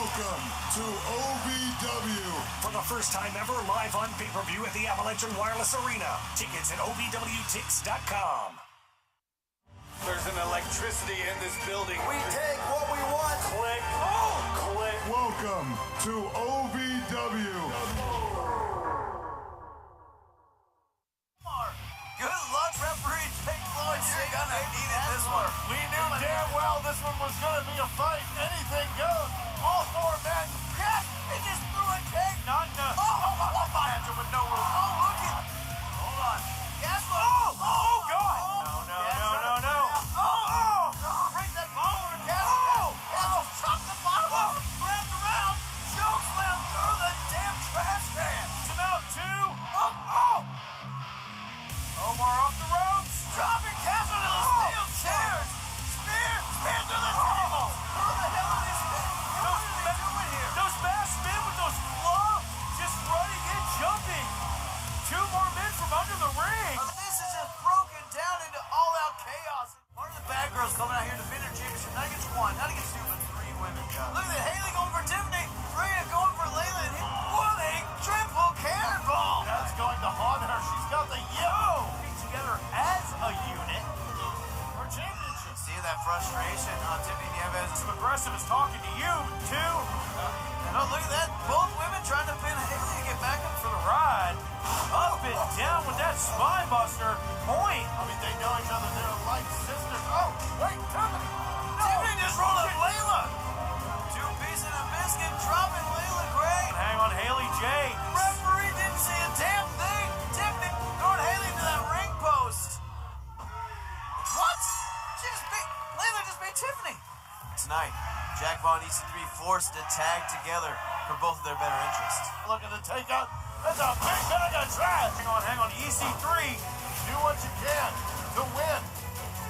Welcome to OVW. For the first time ever, live on pay-per-view at the Avalanche Wireless Arena. Tickets at OVWTix.com. There's an electricity in this building. We take what we want. Click. Oh, click. Welcome to OVW. Good luck, referee Jake Floyd. You're gonna need it this one. We knew damn well this one was going to be a fight. Anything goes. All four men. Yes, he just threw a kick. Not enough. Fire with no room. Oh, look at. Hold on. Yes, Oh, God. No. Break that ball over, Castle. Castle, chop the bottom. Wrapped around. Choke slam through the damn trash can. It's about two. Omar off the ropes. Dropping Castle to the steel chairs. Spear through the table. Who the hell are these men? What are they doing here? Those fast men with those gloves just running and jumping. Two more men from under the ring. This is just broken down into all-out chaos. One of the bad girls coming out here to defend her championship, not against one, not against two, but three women. Look at that, Haley going for Tiffany, Rhea going for Layla, and what a triple cannonball! That's going to haunt her. She's got the together as a unit for championship. See that frustration on Tiffany Nieves. Some aggressive is talking to you, too. Oh, look at that, both women trying to pin Haley to get back up for the Ride up and down with that spine buster. Point. I mean, they know each other. They're like sisters. Oh, wait, Tiffany. Tiffany just rolled up Layla. Two pieces of biscuit dropping Layla Gray. Hang on, Haley J. Referee didn't see a damn thing. Tiffany throwing Haley into that ring post. What? Layla just beat Tiffany. Tonight, Jack Vaughn and EC3 forced to tag together for both of their better interests. Looking to take out. That's a big bag of trash. Hang on, EC3. Do what you can to win.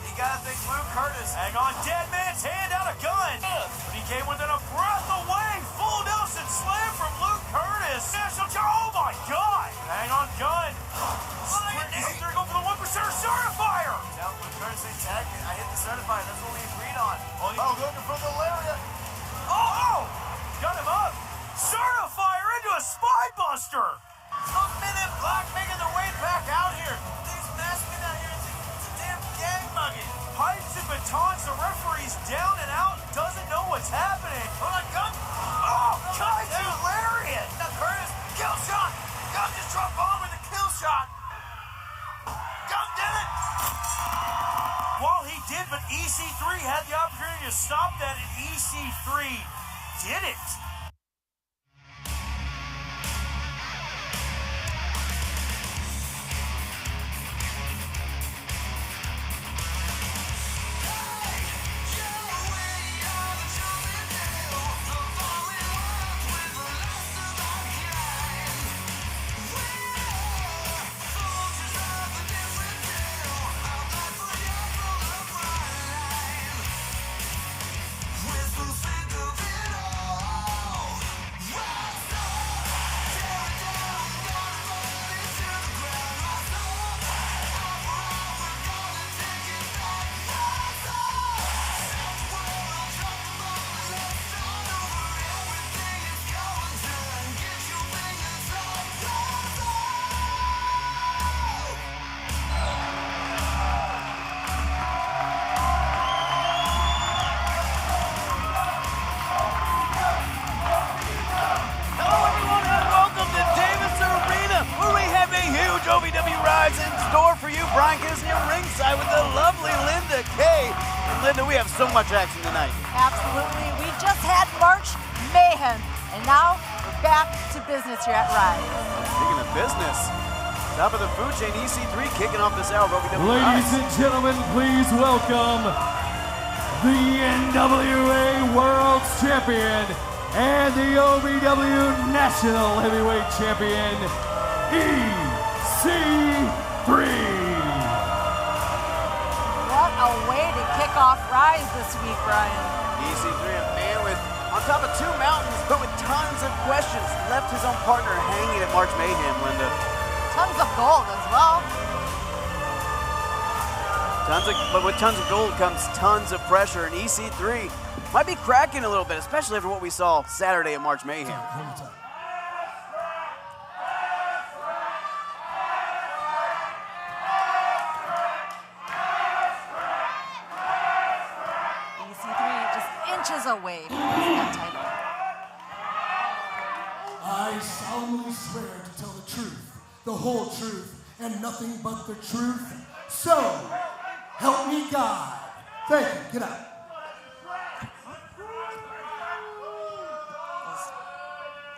You gotta think Luke Curtis. Hang on, dead man's hand out a gun. But he came within a breath away. Full Nelson slam from Luke Curtis. Oh my God. Hang on, gun. EC3 going for the 1% certifier. Now Luke Curtis they tagged me. I hit the certifier. That's what we agreed on. Looking for the lariat. Got him up. Certifier into a spine buster. Those men in black making their way back out here. These masked men out here, it's a damn gang mugging. Pipes and batons, the referee's down and out, doesn't know what's happening. Hold on, Gun. Kaiju lariat. Now Curtis, kill shot. Gun just dropped bomb with a kill shot. Gun did it. Well, he did, but EC3 had the opportunity to stop that, and EC3 did it. OVW Rise in store for you. Brian Kisner ringside with the lovely Linda Kay. And Linda, we have so much action tonight. Absolutely. We just had March Mayhem, and now we're back to business here at Rise. Speaking of business, top of the food chain, EC3 kicking off this hour of OVW Rise. Ladies and gentlemen, please welcome the NWA World Champion and the OVW National Heavyweight Champion, EC3. What a way to kick off Rise this week, Brian. EC3, a man with, on top of two mountains, but with tons of questions, left his own partner hanging at March Mayhem, Linda. Tons of gold as well. But with tons of gold comes tons of pressure, and EC3 might be cracking a little bit, especially after what we saw Saturday at March Mayhem. EC3 just inches away from that title. I solemnly swear to tell the truth, the whole truth, and nothing but the truth. So, help me God. Thank you. Get out.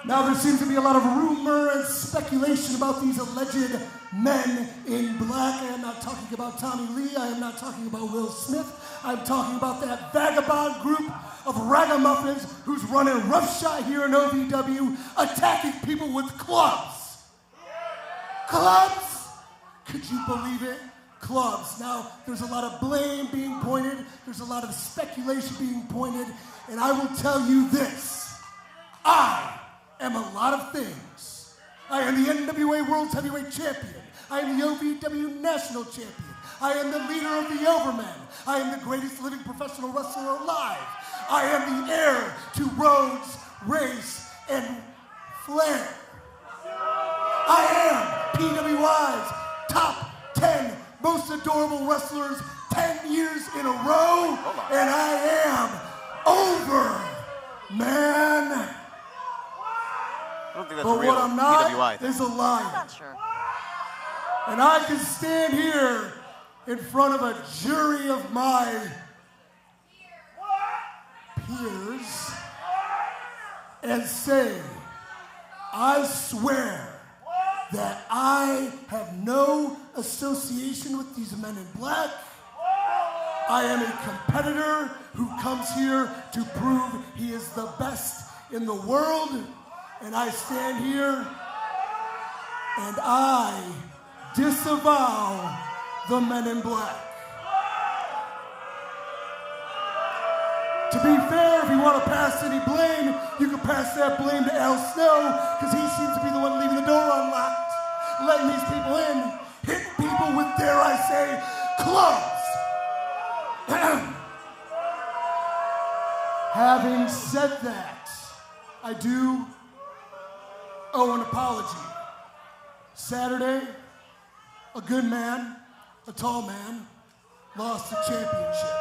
Now there seems to be a lot of rumor and speculation about these alleged men in black. I am not talking about Tommy Lee. I am not talking about Will Smith. I'm talking about that vagabond group of ragamuffins who's running roughshod here in OVW, attacking people with clubs. Clubs? Could you believe it? Clubs. Now, there's a lot of blame being pointed. There's a lot of speculation being pointed. And I will tell you this. I am a lot of things. I am the NWA World Heavyweight Champion. I am the OVW National Champion. I am the leader of the Overmen. I am the greatest living professional wrestler alive. I am the heir to Rhodes, Race, and Flair. I am PWI's top 10 most adorable wrestlers 10 years in a row, and I am over, man. I don't think that's But real what I'm not PWI thing. is a liar. I'm not sure. And I can stand here in front of a jury of my peers and say, I swear that I have no association with these men in black. I am a competitor who comes here to prove he is the best in the world. And I stand here and I disavow the men in black. To be fair, if you want to pass any blame, you can pass that blame to Al Snow, because he seems to be the one leaving the door unlocked, letting these people in, hitting people with, dare I say, clubs. Having said that, I do owe an apology. Saturday, a good man, a tall man, lost the championship.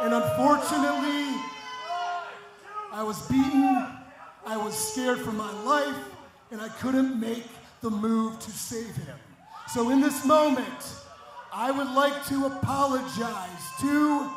And unfortunately, I was beaten, I was scared for my life, and I couldn't make the move to save him. So in this moment, I would like to apologize to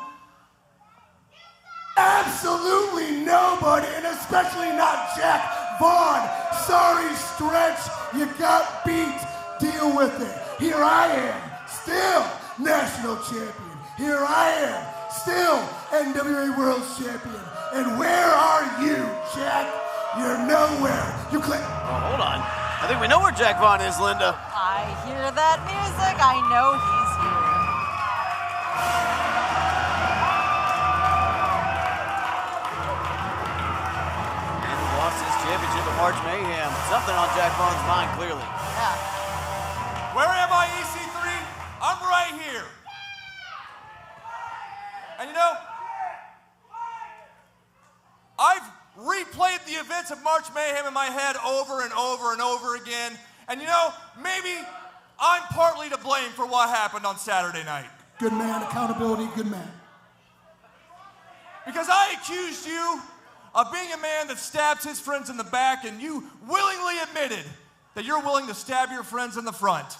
absolutely nobody, and especially not Jack Vaughn. Sorry, Stretch, you got beat. Deal with it. Here I am, still national champion. Here I am, still NWA World Champion. And where are you, Jack? You're nowhere. You click. Oh, hold on. I think we know where Jack Vaughn is, Linda. I hear that music. I know he's here. And he lost his championship at March Mayhem. Something on Jack Vaughn's mind, clearly. Yeah. Where am I, EC3? I'm right here. And you know, I've replayed the events of March Mayhem in my head over and over and over again. And you know, maybe I'm partly to blame for what happened on Saturday night. Good man, accountability, good man. Because I accused you of being a man that stabs his friends in the back, and you willingly admitted that you're willing to stab your friends in the front.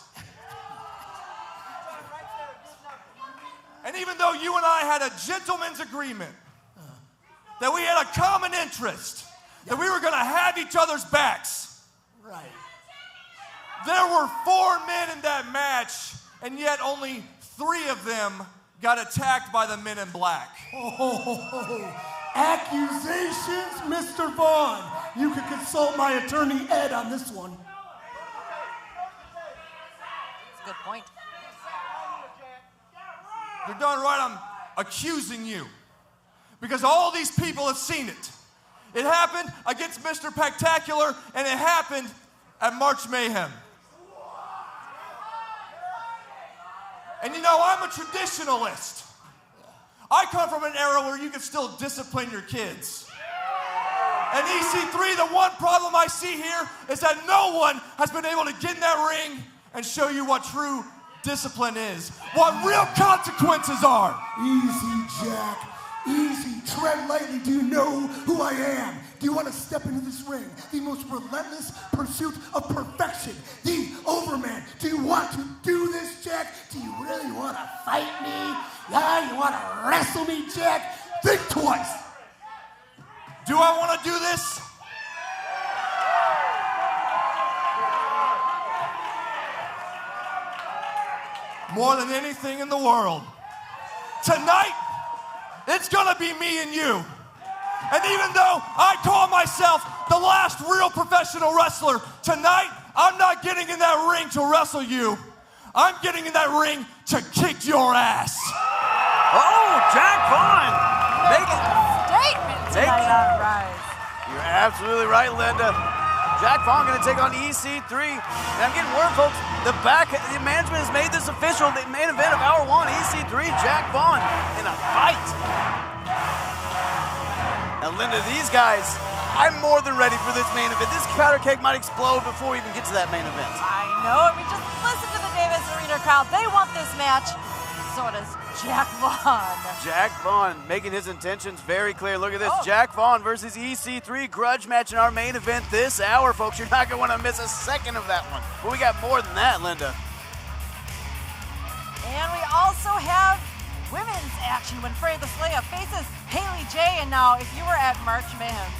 And even though you and I had a gentleman's agreement that we had a common interest, that we were going to have each other's backs. Right. There were 4 men in that match, and yet only 3 of them got attacked by the men in black. Oh, accusations, Mr. Vaughn. You can consult my attorney, Ed, on this one. That's a good point. You're darn right I'm accusing you. Because all these people have seen it. It happened against Mr. Spectacular, and it happened at March Mayhem. And you know, I'm a traditionalist. I come from an era where you can still discipline your kids. And EC3, the one problem I see here is that no one has been able to get in that ring and show you what true discipline is, what real consequences are. Easy, Jack. Easy. Tread lightly. Do you know who I am? Do you want to step into this ring? The most relentless pursuit of perfection. The Overman. Do you want to do this, Jack? Do you really want to fight me? Yeah, you want to wrestle me, Jack? Think twice. Do I want to do this? More than anything in the world. Tonight, it's gonna be me and you. And even though I call myself the last real professional wrestler, tonight, I'm not getting in that ring to wrestle you. I'm getting in that ring to kick your ass. Oh, Jack Vaughn making Statement tonight on Rise. You're absolutely right, Linda. Jack Vaughn going to take on EC3. And I'm getting word, folks, the management has made this official. The main event of Hour 1, EC3, Jack Vaughn in a fight. Now, Linda, these guys, I'm more than ready for this main event. This powder keg might explode before we even get to that main event. I know. I mean, just listen to the Davis Arena crowd. They want this match. So does Jack Vaughn. Jack Vaughn making his intentions very clear. Look at this. Jack Vaughn versus EC3 grudge match in our main event this hour, folks. You're not going to want to miss a second of that one. But we got more than that, Linda. And we also have women's action when Freya the Slaya faces Haley J. And now, if you were at March Mayhem,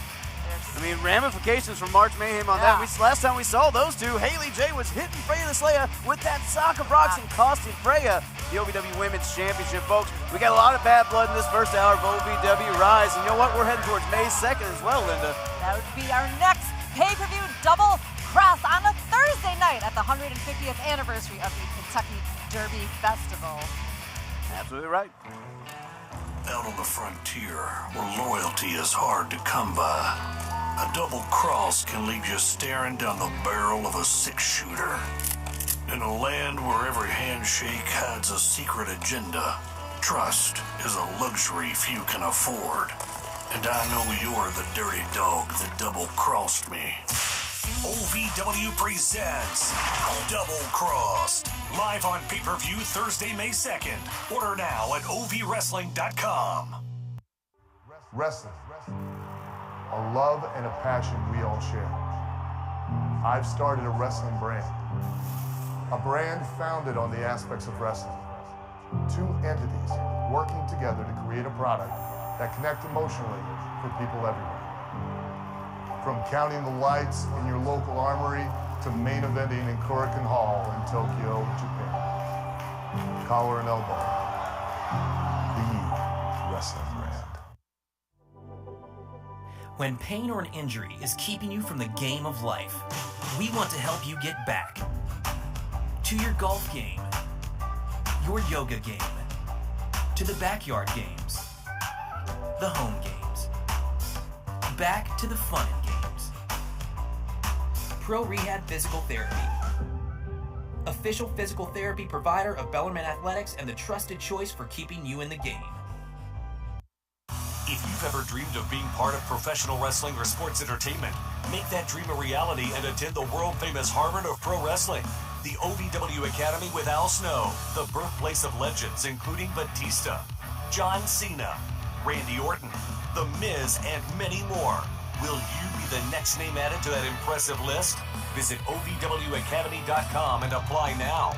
I mean, ramifications from March Mayhem on that. Last time we saw those two, Haley J was hitting Freya the Slaya with that sock of rocks and costing Freya the OVW Women's Championship, folks. We got a lot of bad blood in this first hour of OVW Rise. And you know what? We're heading towards May 2nd as well, Linda. That would be our next pay-per-view double cross on a Thursday night at the 150th anniversary of the Kentucky Derby Festival. Absolutely right. Out on the frontier, where loyalty is hard to come by, a double cross can leave you staring down the barrel of a six-shooter. In a land where every handshake hides a secret agenda, trust is a luxury few can afford. And I know you're the dirty dog that double-crossed me. OVW presents Double Crossed. Live on pay-per-view Thursday, May 2nd. Order now at ovwrestling.com. Wrestling, a love and a passion we all share. I've started a wrestling brand. A brand founded on the aspects of wrestling. Two entities working together to create a product that connects emotionally for people everywhere. From counting the lights in your local armory to main eventing in Korakuen Hall in Tokyo, Japan. Collar and elbow. The wrestling brand. When pain or an injury is keeping you from the game of life, we want to help you get back to your golf game, your yoga game, to the backyard games, the home games, back to the fun and games. Pro Rehab Physical Therapy, official physical therapy provider of Bellarmine Athletics and the trusted choice for keeping you in the game. If you've ever dreamed of being part of professional wrestling or sports entertainment, make that dream a reality and attend the world-famous Harvard of Pro Wrestling, the OVW Academy with Al Snow, the birthplace of legends including Batista, John Cena, Randy Orton, The Miz, and many more. Will you be the next name added to that impressive list? Visit OVWacademy.com and apply now.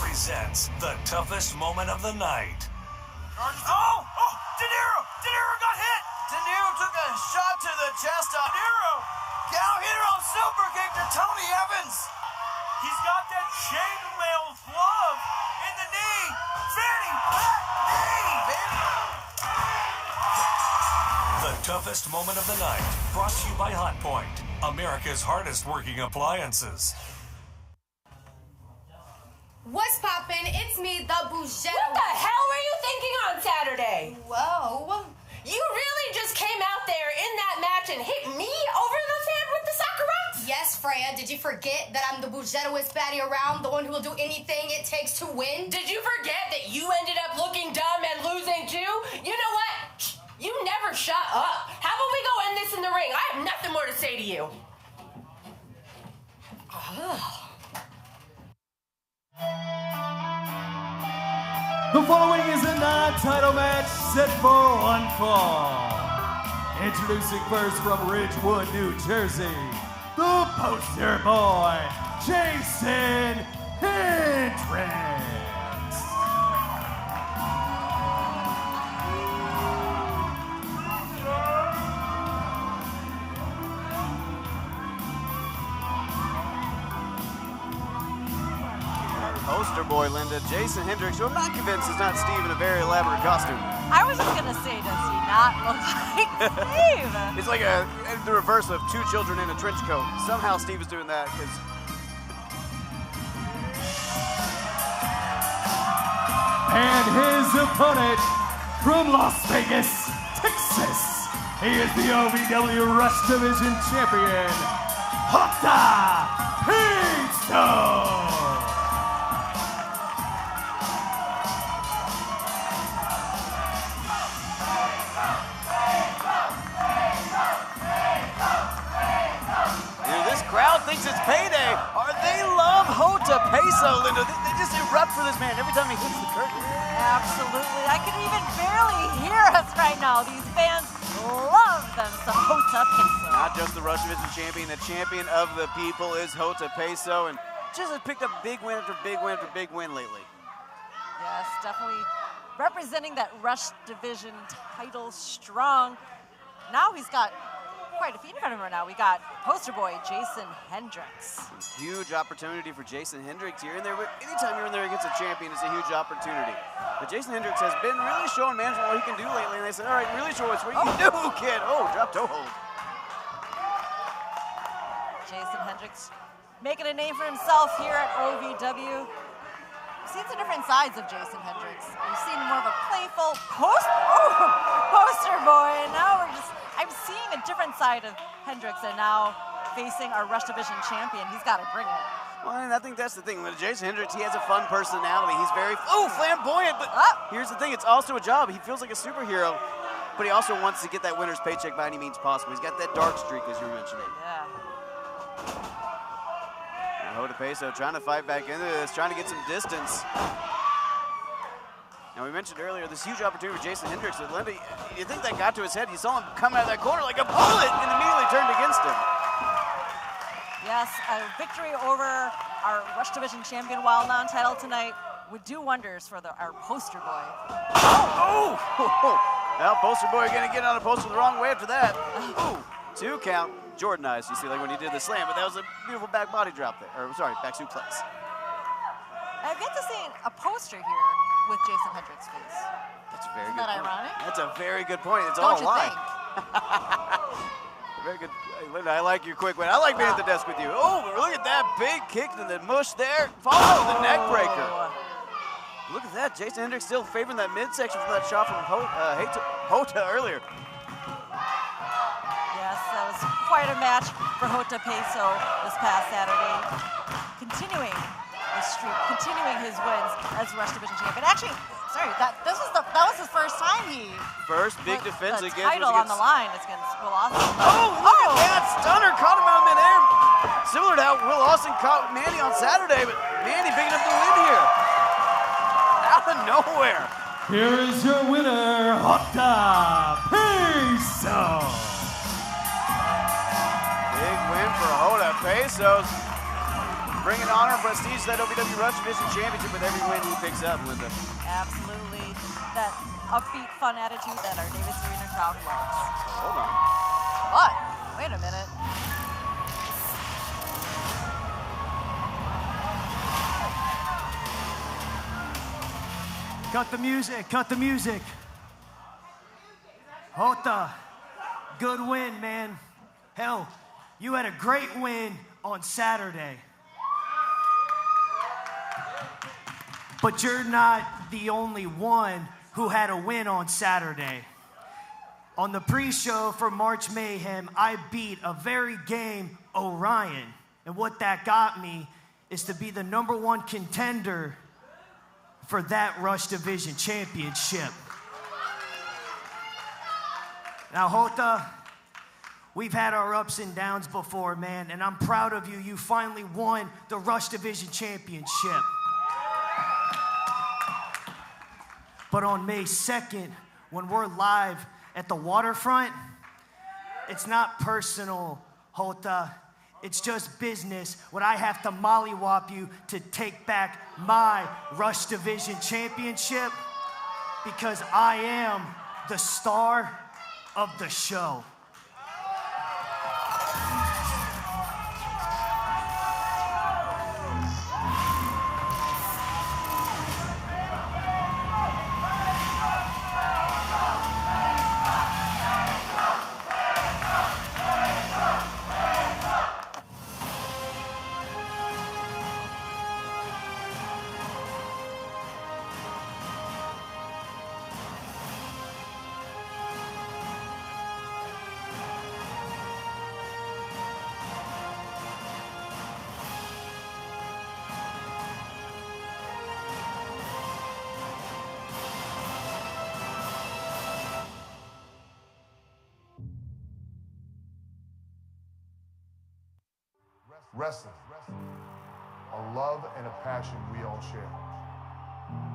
Presents the toughest moment of the night. Oh! De Niro got hit! De Niro took a shot to the chest of De Niro. Now hit her on super kick to Tony Evans. He's got that chainmail glove in the knee. Fanny back knee. The toughest moment of the night, brought to you by Hotpoint, America's hardest working appliances. What's poppin'? It's me, the Bougette. What the hell were you thinking on Saturday? Whoa. You really just came out there in that match and hit me over the head with the soccer rocks? Yes, Freya. Did you forget that I'm the Bougetteest baddie around, the one who will do anything it takes to win? Did you forget that you ended up looking dumb and losing too? You know what? You never shut up. How about we go end this in the ring? I have nothing more to say to you. The following is a non-title match set for one fall. Introducing first from Ridgewood, New Jersey, the poster boy, Jason Hendricks. Poster boy, Linda. Jason Hendricks, who I'm not convinced is not Steve in a very elaborate costume. I was just gonna say, does he not look like Steve? It's like the reverse of two children in a trench coat. Somehow Steve is doing that because. And his opponent from Las Vegas, Texas, he is the OVW Rush Division Champion, OVW Stars. Thinks it's payday. They love Hota Peso, Linda. They just erupt for this man every time he hits the curtain. Absolutely. I can even barely hear us right now. These fans love them some Hota Peso. Not just the Rush Division champion, the champion of the people is Hota Peso, and just has picked up big win after big win after big win lately. Yes, definitely representing that Rush Division title strong. Now he's got quite a few in front of him now. We got poster boy Jason Hendricks. Huge opportunity for Jason Hendricks here. Anytime you're in there against a champion, it's a huge opportunity. But Jason Hendricks has been really showing management what he can do lately, and they said, all right, really show us what you can do, kid. Oh, drop toe hold. Jason Hendricks making a name for himself here at OVW. We've seen some different sides of Jason Hendricks. We've seen more of a playful poster boy, and now I'm seeing a different side of Hendricks, and now facing our Rush Division champion. He's got to bring it. Well, and I think that's the thing. With Jason Hendricks, he has a fun personality. He's very, flamboyant, but here's the thing. It's also a job. He feels like a superhero, but he also wants to get that winner's paycheck by any means possible. He's got that dark streak, as you were mentioning. Yeah. And Hota Peso trying to fight back into this, trying to get some distance. Now, we mentioned earlier this huge opportunity for Jason Hendricks. Linda, you think that got to his head? You saw him come out of that corner like a bullet and immediately turned against him. Yes, a victory over our Rush Division champion while non-title tonight would do wonders for our poster boy. Oh! Now, poster boy going to get on a poster the wrong way after that. Ooh, 2 count. Jordanized, you see, like when he did the slam, but that was a beautiful back body drop there. Or, sorry, back suplex. I've yet to see a poster here with Jason Hendricks' face. That's a very Isn't good that point. ironic? That's a very good point. It's Don't all you a lie. think? Very good. Hey, Linda, I like your quick win. I like being at the desk with you. Oh, look at that big kick to the mush there. Follow the neck breaker. Look at that. Jason Hendricks still favoring that midsection from that shot from Hota earlier. Yes, that was quite a match for Hota Peso this past Saturday. Continuing the streak, continuing his wins as Rush Division champion. Actually, sorry, that was his first time he First big defense the against title on the line is against Will Austin. Oh, look at that stunner! Caught him out of midair. Similar to how Will Austin caught Manny on Saturday, but Manny picking up the win here. Out of nowhere. Here is your winner, Hota Peso. Big win for Hota Peso. Bringing honor and prestige to that OVW Rush Division Championship with every win he picks up, Linda. Absolutely. That upbeat, fun attitude that our Davis Arena crowd loves. Hold on. What? Wait a minute. Cut the music, cut the music. Hota, good win, man. Hell, you had a great win on Saturday. But you're not the only one who had a win on Saturday. On the pre-show for March Mayhem, I beat a very game Orion. And what that got me is to be the #1 contender for that Rush Division Championship. Now, Hota, we've had our ups and downs before, man, and I'm proud of you. You finally won the Rush Division Championship. But on May 2nd, when we're live at the waterfront, it's not personal, Hota. It's just business when I have to mollywop you to take back my Rush Division Championship because I am the star of the show. Wrestling, a love and a passion we all share.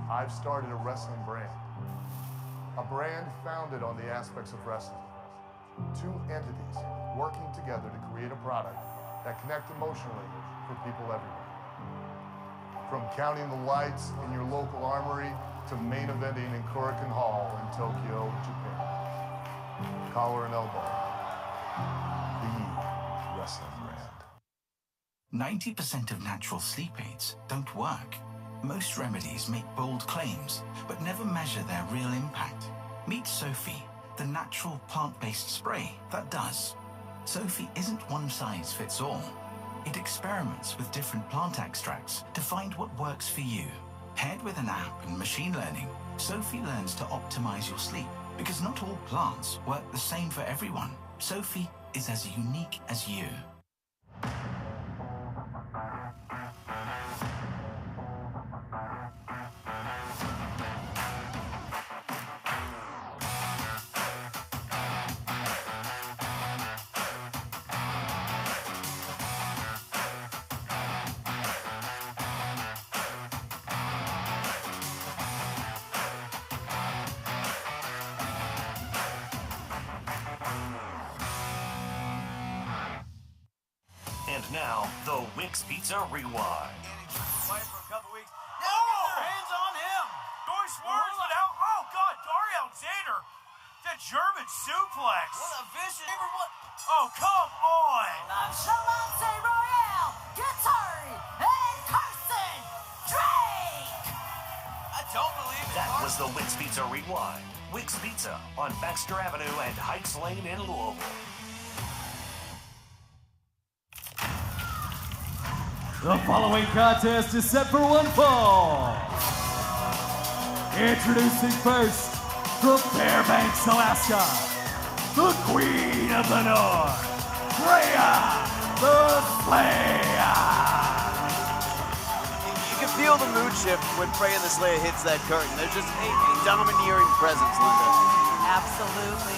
I've started a wrestling brand, a brand founded on the aspects of wrestling. Two entities working together to create a product that connects emotionally for people everywhere. From counting the lights in your local armory to main eventing in Korakuen Hall in Tokyo, Japan. Collar and elbow, the wrestling brand. 90% of natural sleep aids don't work. Most remedies make bold claims, but never measure their real impact. Meet Sophie, the natural plant-based spray that does. Sophie isn't one size fits all. It experiments with different plant extracts to find what works for you. Paired with an app and machine learning, Sophie learns to optimize your sleep, because not all plants work the same for everyone. Sophie is as unique as you. And now, the Wix Pizza Rewind. Away for a couple weeks. Now get their hands on him. Joyce Words without. Oh, God, Dari Alexander. That German suplex. What a vision. Oh, come on. Nonchalante Royale, Guitari, and Carson Drake. I don't believe it. That was the Wix Pizza Rewind. Wix Pizza on Baxter Avenue and Heights Lane in Louisville. The following contest is set for one fall. Introducing first, from Fairbanks, Alaska, the Queen of the North, Rhea the Slayer. You can feel the mood shift when Freya the Slayer hits that curtain. There's just a domineering presence, Linda. Absolutely.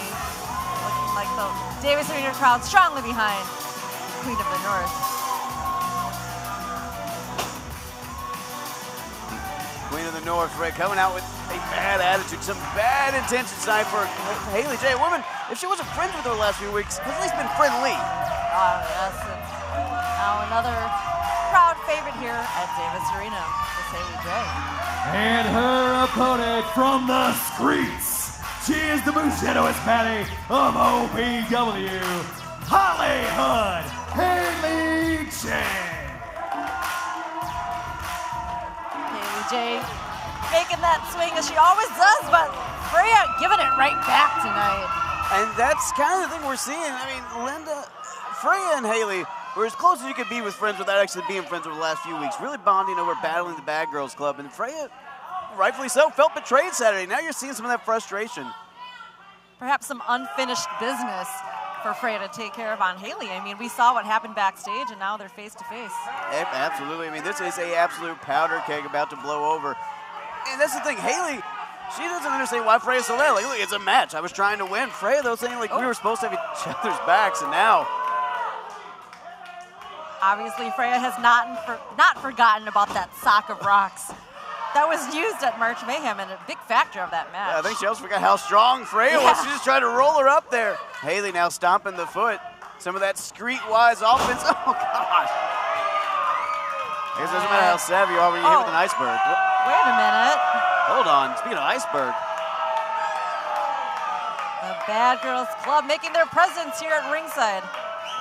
Looking like the Davis Arena crowd strongly behind Queen of the North. Queen of the North, Ray, coming out with a bad attitude, some bad intentions tonight for Haley J. A woman, if she wasn't friends with her the last few weeks, has at least been friendly. Yes, and now another crowd favorite here at Davis Arena, Miss Haley J. And her opponent from the streets, she is the Buchettoist Patty of OVW, Hollywood Haley J. Jay making that swing as she always does, but Freya giving it right back tonight. And that's kind of the thing we're seeing. I mean, Freya and Haley were as close as you could be with friends without actually being friends over the last few weeks, really bonding over battling the Bad Girls Club. And Freya, rightfully so, felt betrayed Saturday. Now you're seeing some of that frustration. Perhaps some unfinished business for Freya to take care of on Haley. I mean, we saw what happened backstage, and now they're face to face. Absolutely. I mean, this is a absolute powder keg about to blow over. And that's the thing, Haley, she doesn't understand why Freya's so loud. Like, look, it's a match. I was trying to win. Freya, though, saying like we were supposed to have each other's backs, and now. Obviously, Freya has not forgotten about that sock of rocks that was used at March Mayhem and a big factor of that match. Yeah, I think she also forgot how strong Freya was. She just tried to roll her up there. Haley now stomping the foot. Some of that streetwise offense. Oh, gosh. I guess it doesn't matter how savvy you are when you hit with an iceberg. Wait a minute. Hold on. Speaking of iceberg. The Bad Girls Club making their presence here at ringside.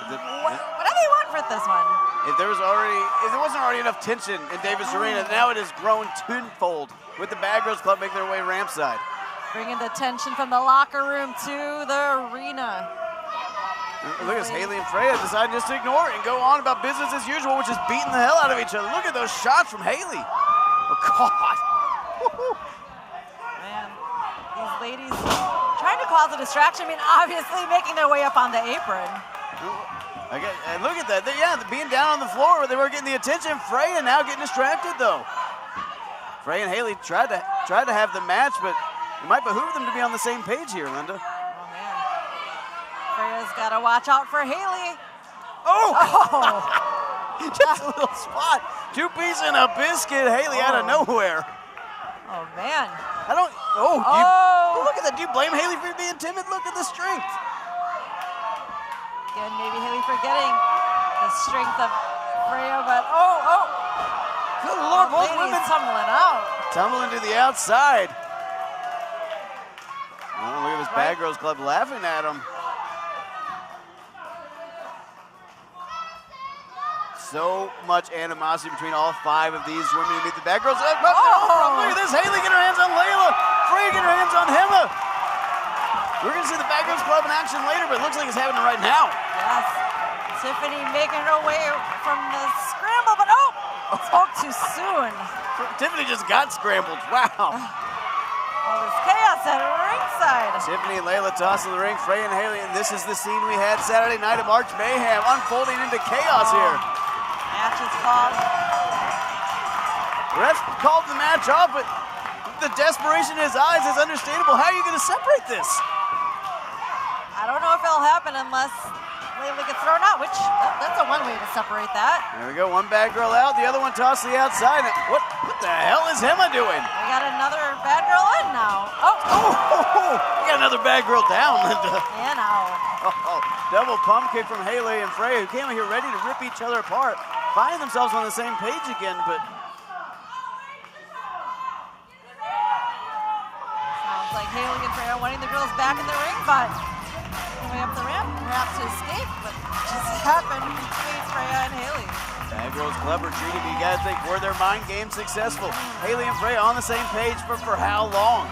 What do they want for this one? If there wasn't already enough tension in Davis Arena, now it has grown tenfold with the Bad Girls Club making their way rampside. Bringing the tension from the locker room to the arena. Look at this, Haley and Freya decide just to ignore it and go on about business as usual, which is beating the hell out of each other. Look at those shots from Haley. Oh, God. Man, these ladies trying to cause a distraction. I mean, obviously making their way up on the apron. And look at that. Being down on the floor where they were getting the attention. Freya now getting distracted, though. Freya and Haley tried to have the match, but it might behoove them to be on the same page here, Linda. Oh, man. Freya's got to watch out for Haley. Oh! Just a little spot. 2-piece and a biscuit. Haley out of nowhere. Oh, man. Look at that. Do you blame Haley for being timid? Look at the strength. Again, maybe Haley forgetting the strength of Freya, but good Lord, both women tumbling out. Tumbling to the outside. Oh, look at this Bad Girls Club laughing at them. So much animosity between all 5 of these women to meet the Bad Girls. Look at this. Haley get her hands on Layla. Freya get her hands on Hema. We're going to see the Bad Girls Club in action later, but it looks like it's happening right now. Yes. Tiffany making her way from the scramble, but spoke too soon. Tiffany just got scrambled. Wow. There's chaos at ringside. Tiffany and Layla tossing the ring, Freya and Haley, and this is the scene we had Saturday night at March Mayhem, unfolding into chaos here. Match is called. Ref called the match off, but the desperation in his eyes is understandable. How are you going to separate this? I don't know if it'll happen unless Layla gets thrown out, which that's a one way to separate that. There we go, one Bad Girl out, the other one tossed to the outside. What the hell is Hema doing? We got another Bad Girl in now. We got another Bad Girl down, Linda. Yeah, now. Double pump kick from Haley and Freya, who came in here ready to rip each other apart, finding themselves on the same page again, but sounds like Haley and Freya wanting the girls back in the ring, but way up the ramp, perhaps to escape, but just happened between Freya and Haley. Bad Girls Club retreating, you gotta think, were their mind games successful? Haley and Freya on the same page for how long?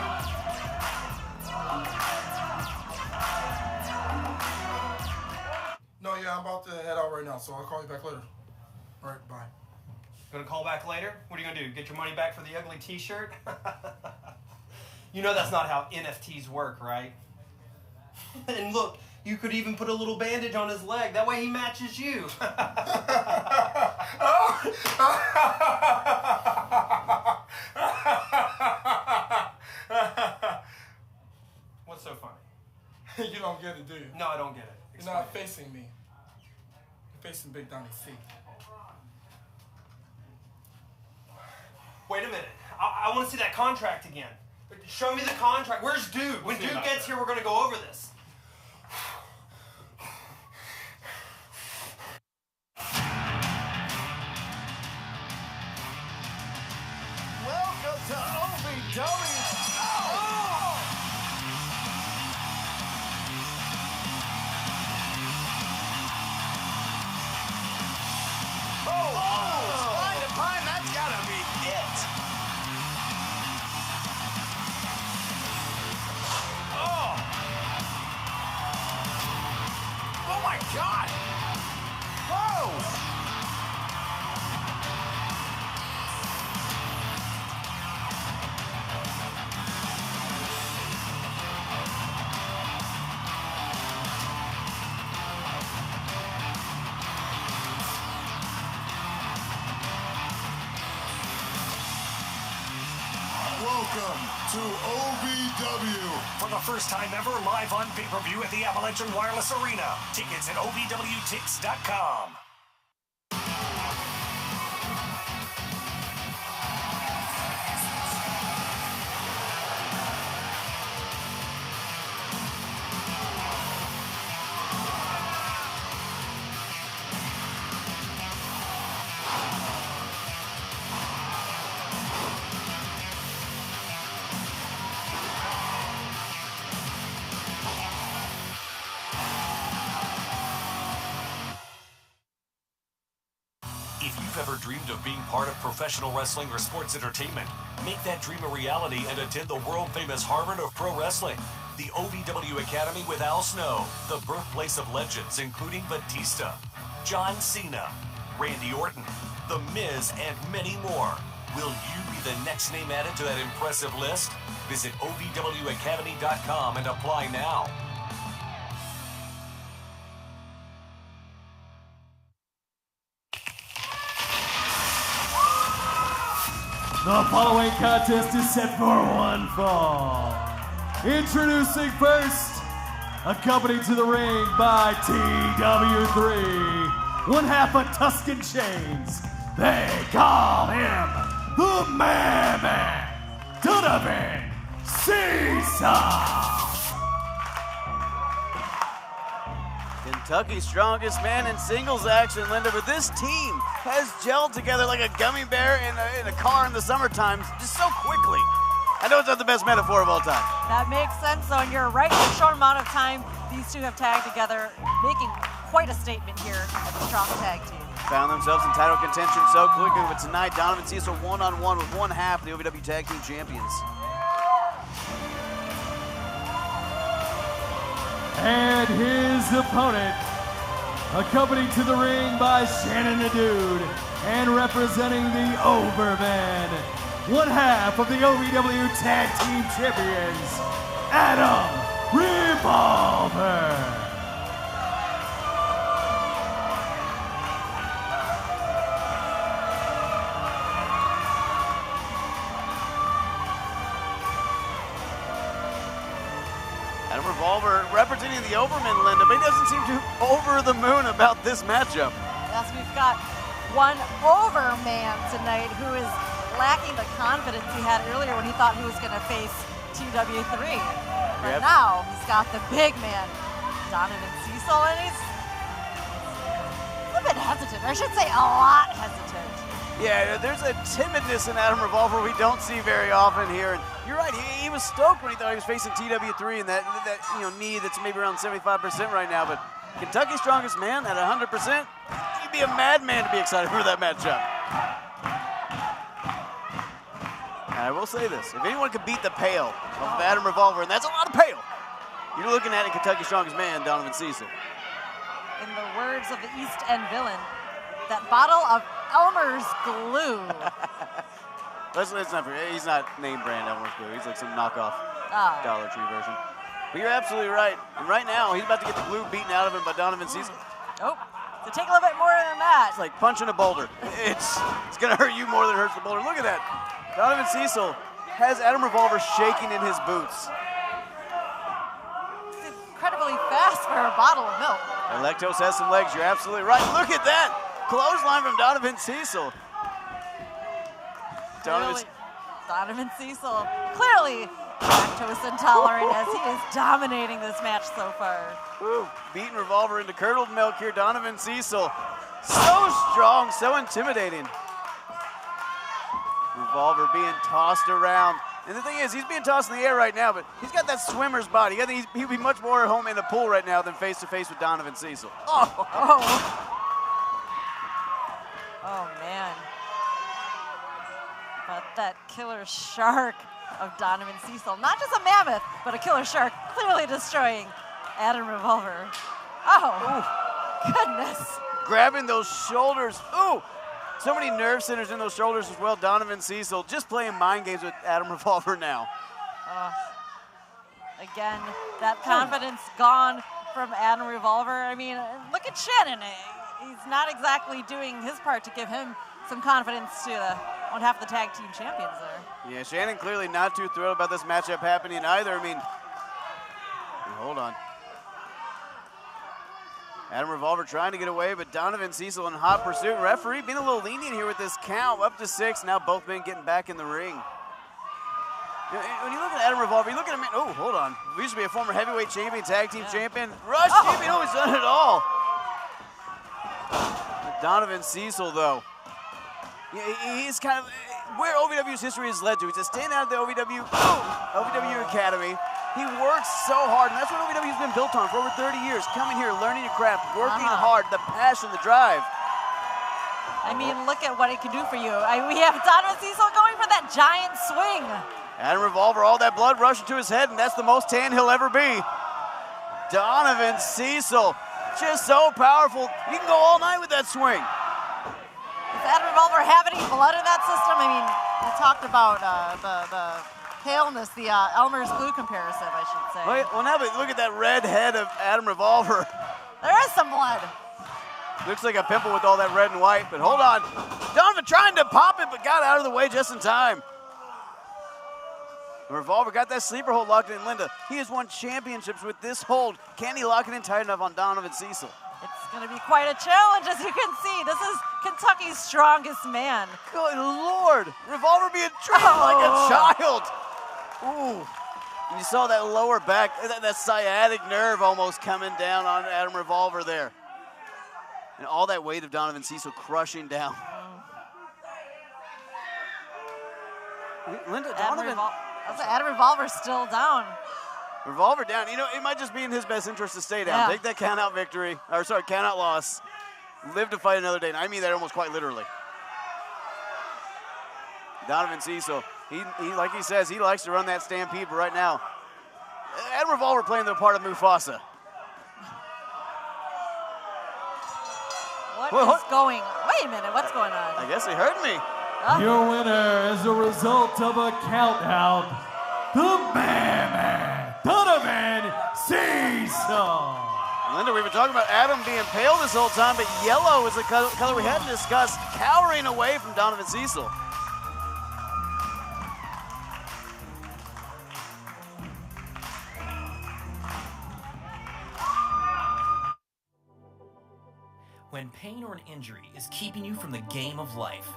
No, I'm about to head out right now, so I'll call you back later. All right, bye. Gonna call back later? What are you gonna do? Get your money back for the ugly t-shirt? You know that's not how NFTs work, right? And look, you could even put a little bandage on his leg. That way he matches you. What's so funny? You don't get it, do you? No, I don't get it. You're not facing me. You're facing Big Donnie C. Wait a minute. I want to see that contract again. Show me the contract. Where's Dude? When Dude gets here, we're going to go over this. Welcome to OVW. to OVW. For the first time ever, live on pay-per-view at the Avalanche and Wireless Arena. Tickets at OVWTix.com. If you've ever dreamed of being part of professional wrestling or sports entertainment, make that dream a reality and attend the world-famous Harvard of Pro Wrestling, the OVW Academy with Al Snow, the birthplace of legends including Batista, John Cena, Randy Orton, The Miz, and many more. Will you be the next name added to that impressive list? Visit OVWacademy.com and apply now. The following contest is set for one fall. Introducing first, accompanied to the ring by TW3, one half of Tuscan Chains. They call him the Man, Donovan Cena. Kentucky's strongest man in singles action, Linda, but this team has gelled together like a gummy bear in a car in the summertime just so quickly. I know it's not the best metaphor of all time. That makes sense, though, and you're right. In a short amount of time, these two have tagged together, making quite a statement here as a strong tag team. Found themselves in title contention so quickly, but tonight, Donovan Cecil one-on-one with one half of the OVW Tag Team Champions. And his opponent, accompanied to the ring by Shannon the Dude, and representing the Overman, one half of the OVW Tag Team Champions, Adam Revolver. Adam Revolver representing the Overman, Linda, but he doesn't seem too over the moon about this matchup. Yes, we've got one Overman tonight who is lacking the confidence he had earlier when he thought he was going to face TW3. But now he's got the big man, Donovan Cecil, and he's a bit hesitant, or I should say a lot hesitant. Yeah, there's a timidness in Adam Revolver we don't see very often here. And you're right, he was stoked when he thought he was facing TW3 and that knee that's maybe around 75% right now. But Kentucky's strongest man at 100%, you'd be a madman to be excited for that matchup. And I will say this, if anyone could beat the pale of Adam Revolver, and that's a lot of pale, you're looking at Kentucky's strongest man, Donovan Cecil. In the words of the East End villain, that bottle of Elmer's glue. Let's not forget, he's not name brand Elmer's glue. He's like some knockoff Dollar Tree version. But you're absolutely right. And right now, he's about to get the glue beaten out of him by Donovan Cecil. Oh, so take a little bit more than that. It's like punching a boulder. It's going to hurt you more than it hurts the boulder. Look at that. Donovan Cecil has Adam Revolver shaking in his boots. It's incredibly fast for a bottle of milk. Electos has some legs. You're absolutely right. Look at that. Clothesline from Donovan Cecil. Donovan Cecil, clearly lactose intolerant as he is dominating this match so far. Ooh, beating Revolver into curdled milk here. Donovan Cecil, so strong, so intimidating. Revolver being tossed around. And the thing is, he's being tossed in the air right now, but he's got that swimmer's body. I think he'd be much more at home in a pool right now than face-to-face with Donovan Cecil. Oh, man. But that killer shark of Donovan Cecil, not just a mammoth, but a killer shark, clearly destroying Adam Revolver. Oh, goodness. Grabbing those shoulders. Ooh, so many nerve centers in those shoulders as well. Donovan Cecil just playing mind games with Adam Revolver now. Again, that confidence gone from Adam Revolver. I mean, look at Shannon. He's not exactly doing his part to give him some confidence to one half the tag team champions there. Yeah, Shannon clearly not too thrilled about this matchup happening either. I mean, hold on. Adam Revolver trying to get away, but Donovan Cecil in hot pursuit. Referee being a little lenient here with this count, up to 6. Now both men getting back in the ring. When you look at Adam Revolver, you look at him, oh, hold on. He used to be a former heavyweight champion, tag team champion, Rush champion, he's done it all. Donovan Cecil, though, he's kind of where OVW's history has led to. He's a standout at the OVW Academy. He works so hard, and that's what OVW's been built on for over 30 years. Coming here, learning your craft, working hard, the passion, the drive. I mean, look at what it can do for you. We have Donovan Cecil going for that giant swing. Adam Revolver, all that blood rushing to his head, and that's the most tan he'll ever be. Donovan Cecil, just so powerful. He can go all night with that swing. Does Adam Revolver have any blood in that system? I mean, we talked about the paleness, the Elmer's glue comparison, I should say. Well, now but look at that red head of Adam Revolver. There is some blood. Looks like a pimple with all that red and white, but hold on. Donovan trying to pop it, but got out of the way just in time. Revolver got that sleeper hold locked in. Linda, he has won championships with this hold. Can he lock it in tight enough on Donovan Cecil? It's going to be quite a challenge, as you can see. This is Kentucky's strongest man. Good Lord. Revolver being treated like a child. Ooh. And you saw that lower back, that sciatic nerve almost coming down on Adam Revolver there. And all that weight of Donovan Cecil crushing down. Linda, Donovan. Adam Revolver's still down. Revolver down. You know, it might just be in his best interest to stay down. Take that count-out victory, or sorry, count-out loss. Live to fight another day. And I mean that almost quite literally. Donovan Cecil, he like he says, he likes to run that stampede, but right now, Adam Revolver playing the part of Mufasa. What is going? Wait a minute, what's going on? I guess he heard me. Your winner as a result of a count-out, the man, Donovan Cecil. Linda, we've been talking about Adam being pale this whole time, but yellow is the color we hadn't discussed, cowering away from Donovan Cecil. When pain or an injury is keeping you from the game of life,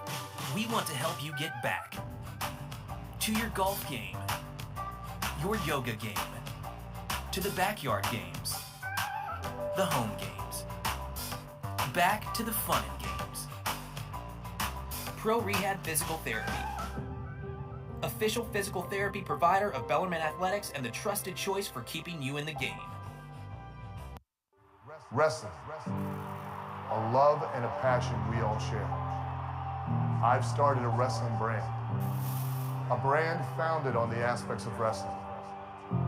we want to help you get back to your golf game, your yoga game, to the backyard games, the home games, back to the fun and games. Pro Rehab Physical Therapy, official physical therapy provider of Bellarmine Athletics and the trusted choice for keeping you in the game. Wrestling. A love and a passion we all share. I've started a wrestling brand. A brand founded on the aspects of wrestling.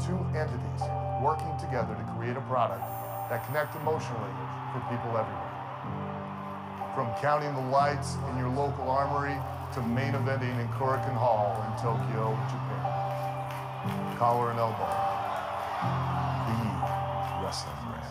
Two entities working together to create a product that connect emotionally for people everywhere. From counting the lights in your local armory to main eventing in Korakuen Hall in Tokyo, Japan. Collar and elbow. The wrestling brand.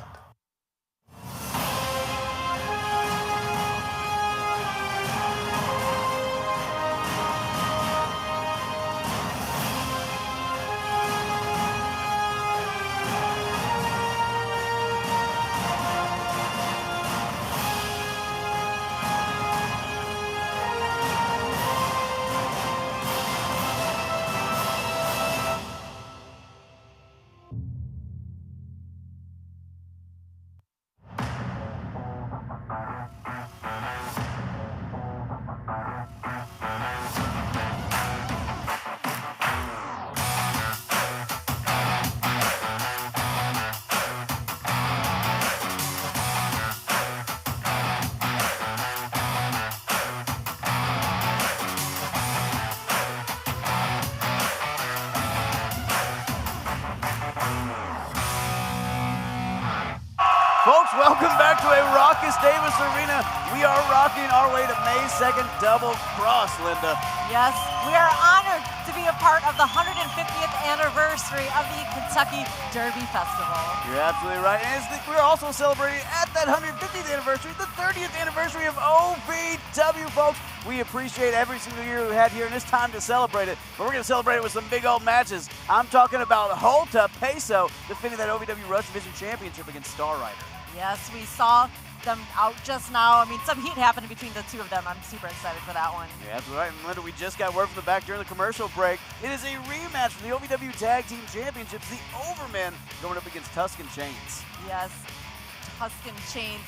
Folks, welcome back to a raucous Davis Arena. We are rocking our way to May 2nd Double Cross, Linda. Yes, we are honored to be a part of the 150th anniversary of the Kentucky Derby Festival. You're absolutely right. And we're also celebrating at that 150th anniversary, the 30th anniversary of OVW, folks. We appreciate every single year we had here, and it's time to celebrate it. But we're going to celebrate it with some big old matches. I'm talking about OVW Peso defending that OVW Rush Division Championship against Star Rider. Yes, we saw them out just now. I mean, some heat happened between the two of them. I'm super excited for that one. Yeah, that's right. And Linda, we just got word from the back during the commercial break. It is a rematch for the OVW Tag Team Championships. The Overmen going up against Tuscan Chains. Yes, Tuscan Chains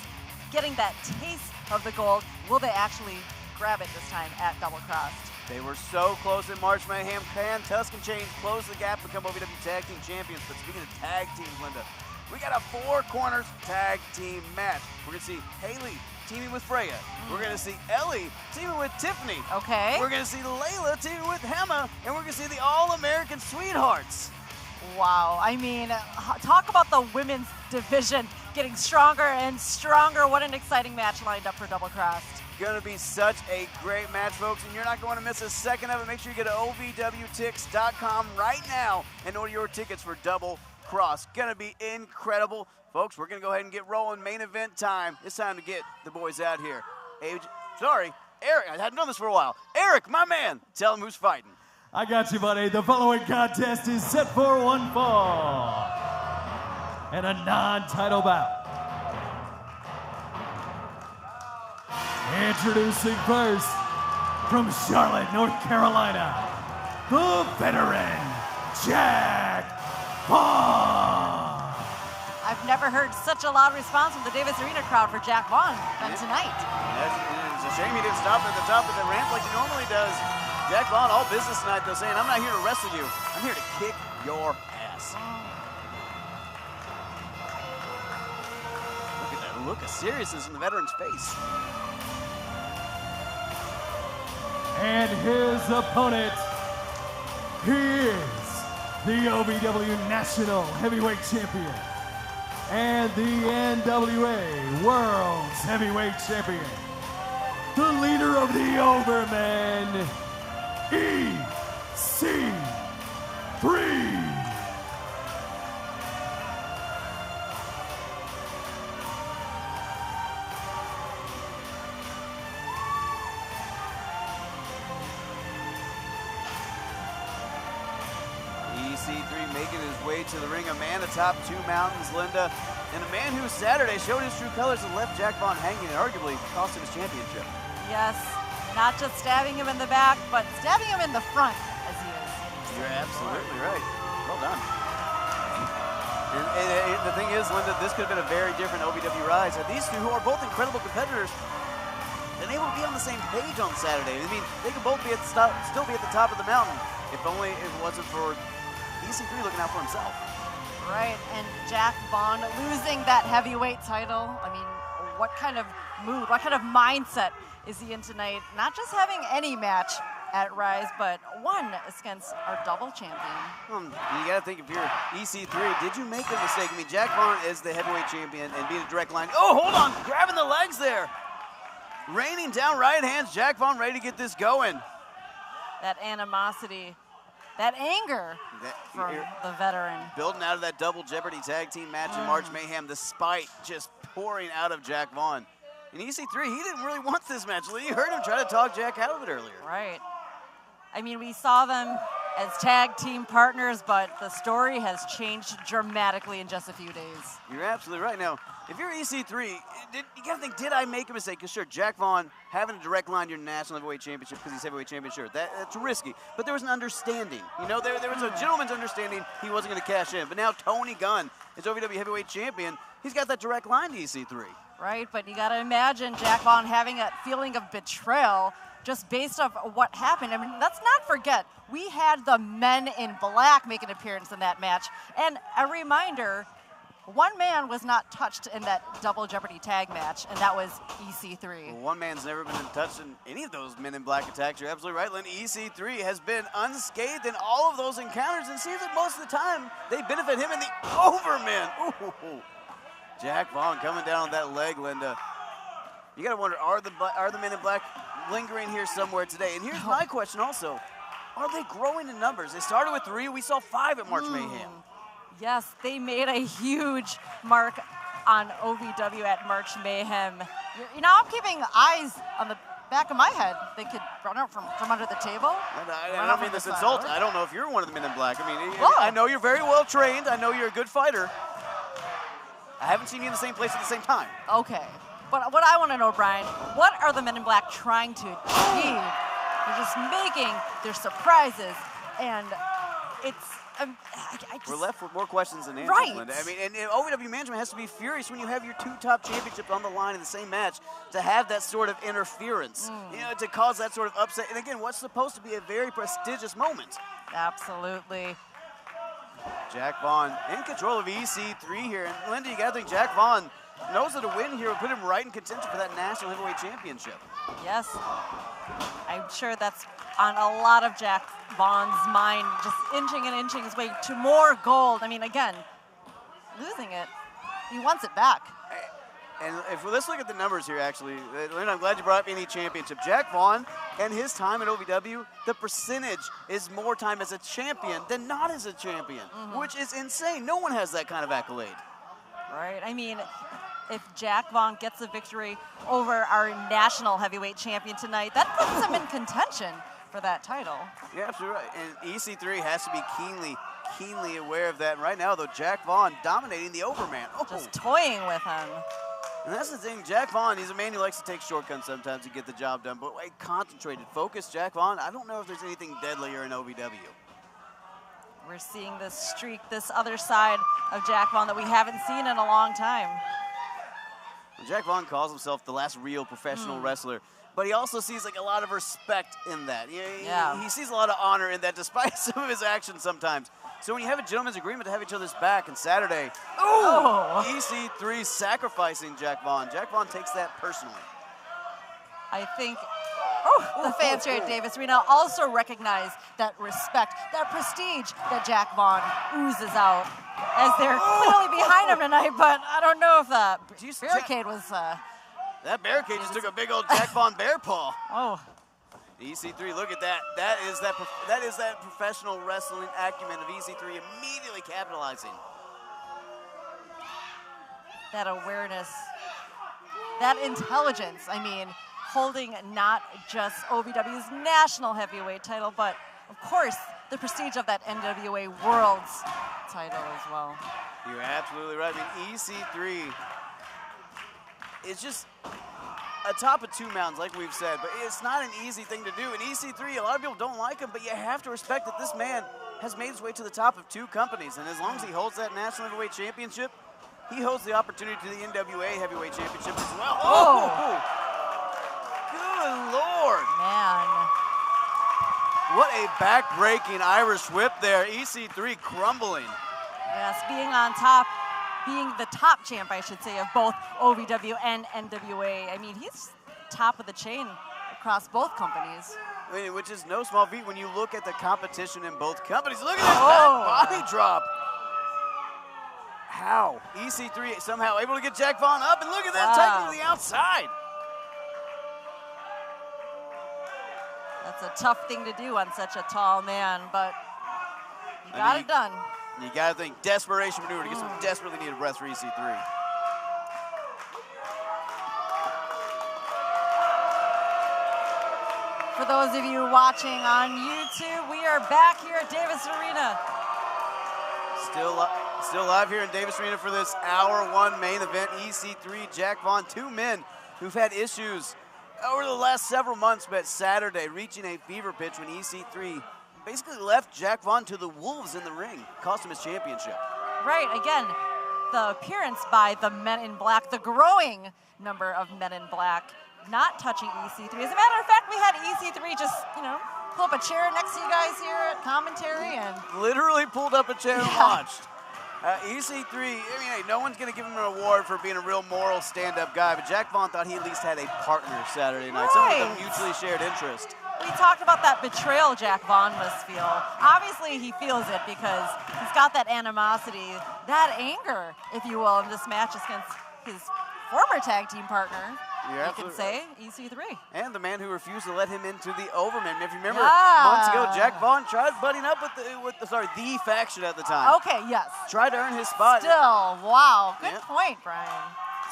getting that taste of the gold. Will they actually grab it this time at Double Crossed? They were so close in March Mayhem. Can Tuscan Chains close the gap, become OVW Tag Team Champions? But speaking of tag teams, Linda, we got a 4 corners tag team match. We're going to see Haley teaming with Freya. We're going to see Ellie teaming with Tiffany. Okay. We're going to see Layla teaming with Hema. And we're going to see the All-American Sweethearts. Wow. I mean, talk about the women's division getting stronger and stronger. What an exciting match lined up for Double Crossed. Going to be such a great match, folks, and you're not going to miss a second of it. Make sure you go to OVWTix.com right now and order your tickets for Double Cross. Gonna be incredible. Folks, we're gonna go ahead and get rolling. Main event time. It's time to get the boys out here. Eric, I hadn't done this for a while. Eric, my man, tell him who's fighting. I got you, buddy. The following contest is set for one fall and a non-title bout. Introducing first, from Charlotte, North Carolina, the veteran, Jack Vaughn. I've never heard such a loud response from the Davis Arena crowd for Jack Vaughn than tonight. It's a shame he didn't stop at the top of the ramp like he normally does. Jack Vaughn, all business tonight, though, saying, I'm not here to wrestle you. I'm here to kick your ass. Look at that look of seriousness in the veteran's face. And his opponent, he is the OVW National Heavyweight Champion and the NWA World's Heavyweight Champion, the leader of the Overmen, EC3. EC3 making his way to the ring, a man atop 2 mountains, Linda, and a man who Saturday showed his true colors and left Jack Vaughn hanging and arguably cost him his championship. Yes, not just stabbing him in the back, but stabbing him in the front as he is. You're absolutely right. Well done. And the thing is, Linda, this could have been a very different OVW Rise. These two, who are both incredible competitors, been able to be on the same page on Saturday. I mean, they could both be at the still be at the top of the mountain, if only it wasn't for EC3 looking out for himself. Right, and Jack Vaughn losing that heavyweight title. I mean, what kind of mood, what kind of mindset is he in tonight? Not just having any match at Rise, but one against our double champion. You got to think, if you're EC3, did you make a mistake? I mean, Jack Vaughn is the heavyweight champion and being a direct line. Oh, hold on, grabbing the legs there. Raining down right hands, Jack Vaughn ready to get this going. That animosity, that anger from the veteran. Building out of that double Jeopardy tag team match in March Mayhem, the spite just pouring out of Jack Vaughn. And EC3, he didn't really want this match. You heard him try to talk Jack out of it earlier. Right. I mean, we saw them as tag team partners, but the story has changed dramatically in just a few days. You're absolutely right. Now, if you're EC3, you got to think, did I make a mistake? Because sure, Jack Vaughn having a direct line to your national heavyweight championship because he's heavyweight champion, sure, that's risky. But there was an understanding. You know, there was a gentleman's understanding he wasn't going to cash in. But now Tony Gunn is OVW heavyweight champion. He's got that direct line to EC3. Right, but you got to imagine Jack Vaughn having that feeling of betrayal just based off what happened. I mean, let's not forget, we had the Men in Black make an appearance in that match. And a reminder, one man was not touched in that double Jeopardy tag match, and that was EC3. Well, one man's never been touched in any of those Men in Black attacks. You're absolutely right, Lynn. EC3 has been unscathed in all of those encounters, and seems that most of the time they benefit him in the Overmen. Ooh. Jack Vaughn coming down on that leg, Linda. You got to wonder, are the Men in Black lingering here somewhere today? And here's my question also. are they growing in numbers? They started with 3. We saw 5 at March Mayhem. Yes, they made a huge mark on OVW at March Mayhem. You know, I'm keeping eyes on the back of my head. They could run out from under the table. I don't mean this insult. I don't know if you're one of the men in black. I mean, I know you're very well trained. I know you're a good fighter. I haven't seen you in the same place at the same time. Okay. But what I want to know, Brian, what are the men in black trying to achieve? They're just making their surprises, and it's... We're left with more questions than answers, right. Linda. I mean, and OVW management has to be furious when you have your 2 top championships on the line in the same match to have that sort of interference, you know, to cause that sort of upset. And again, what's supposed to be a very prestigious moment. Absolutely. Jack Vaughn in control of EC3 here. And Linda, you got to think Jack Vaughn knows that a win here would put him right in contention for that National Heavyweight Championship. Yes. I'm sure that's on a lot of Jack Vaughn's mind, just inching and inching his way to more gold. I mean, again, losing it, he wants it back. And let's look at the numbers here, actually. Linda, I'm glad you brought up any championship. Jack Vaughn and his time at OVW, the percentage is more time as a champion than not as a champion, which is insane. No one has that kind of accolade. Right. I mean, if Jack Vaughn gets a victory over our national heavyweight champion tonight, that puts him in contention for that title. Yeah, absolutely right. And EC3 has to be keenly aware of that. And right now, though, Jack Vaughn dominating the Overman. Just toying with him. And that's the thing, Jack Vaughn, he's a man who likes to take shortcuts sometimes to get the job done. But a concentrated, focused Jack Vaughn, I don't know if there's anything deadlier in OVW. We're seeing this streak, this other side of Jack Vaughn that we haven't seen in a long time. Jack Vaughn calls himself the last real professional wrestler, but he also sees like a lot of respect in that. He sees a lot of honor in that, despite some of his actions sometimes. So when you have a gentleman's agreement to have each other's back, and Saturday, EC3 sacrificing Jack Vaughn. Jack Vaughn takes that personally. I think the fans here at Davis Arena also recognize that respect, that prestige that Jack Vaughn oozes out, as they're clearly behind him tonight, but I don't know if the barricade was... that barricade just took a big old Jack Vaughn bear paw. Oh. EC3, look at that. That is that professional wrestling acumen of EC3 immediately capitalizing. That awareness, that intelligence, I mean, holding not just OVW's national heavyweight title, but of course, the prestige of that NWA World's title as well. You're absolutely right. I mean, EC3 is just atop of 2 mountains, like we've said, but it's not an easy thing to do. And EC3, a lot of people don't like him, but you have to respect that this man has made his way to the top of 2 companies. And as long as he holds that National Heavyweight Championship, he holds the opportunity to the NWA Heavyweight Championship as well. Oh! Good Lord. Man. What a back-breaking Irish whip there. EC3 crumbling. Yes, being on top, being the top champ, I should say, of both OVW and NWA. I mean, he's top of the chain across both companies. I mean, which is no small feat when you look at the competition in both companies. Look at that body drop. How? EC3 somehow able to get Jack Vaughn up, and look at that, taking to the outside. That's a tough thing to do on such a tall man, but he got it done. You got to think desperation maneuver to get some desperately needed breath for EC3. For those of you watching on YouTube, we are back here at Davis Arena. Still live here in Davis Arena for this Hour 1 main event. EC3, Jack Vaughn, 2 men who've had issues over the last several months, but Saturday reaching a fever pitch when EC3 basically left Jack Vaughn to the wolves in the ring, cost him his championship. Right, again, the appearance by the Men in Black, the growing number of Men in Black, not touching EC3. As a matter of fact, we had EC3 just, pull up a chair next to you guys here at commentary and... Literally pulled up a chair and watched. EC3, I mean, hey, no one's going to give him an award for being a real moral stand-up guy, but Jack Vaughn thought he at least had a partner Saturday night, someone with a mutually shared interest. We talked about that betrayal Jack Vaughn must feel. Obviously, he feels it because he's got that animosity, that anger, if you will, in this match against his former tag team partner. Yeah, you can say EC3. And the man who refused to let him into the Overman. If you remember, Yeah. months ago, Jack Vaughn tried butting up with the faction at the time. Okay, yes. Tried to earn his spot. Still, wow. Good point, Brian.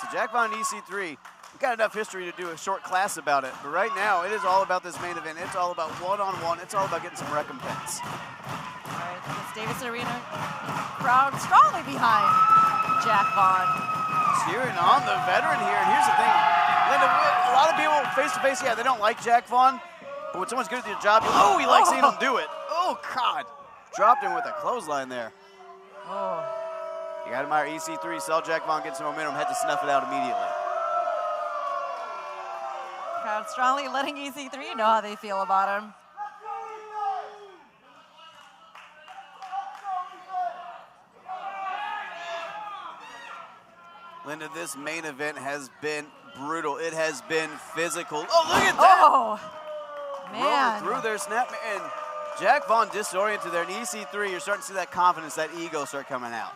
So Jack Vaughn and EC3, we've got enough history to do a short class about it. But right now, it is all about this main event. It's all about one-on-one. It's all about getting some recompense. All right, this Davis Arena crowd strongly behind Jack Vaughn. Cheering on the veteran here. And here's the thing, Linda, a lot of people face-to-face, yeah, they don't like Jack Vaughn. But when someone's good at their job, you like seeing them do it. Oh, God. Dropped him with a clothesline there. Oh. You got to admire EC3. Saw Jack Vaughn get some momentum, had to snuff it out immediately. Crowd strongly letting EC3 know how they feel about him. Linda, this main event has been brutal. It has been physical. Oh, look at that! Oh, man. Rolling through there, snap, and Jack Vaughn disoriented there. And EC3, you're starting to see that confidence, that ego start coming out.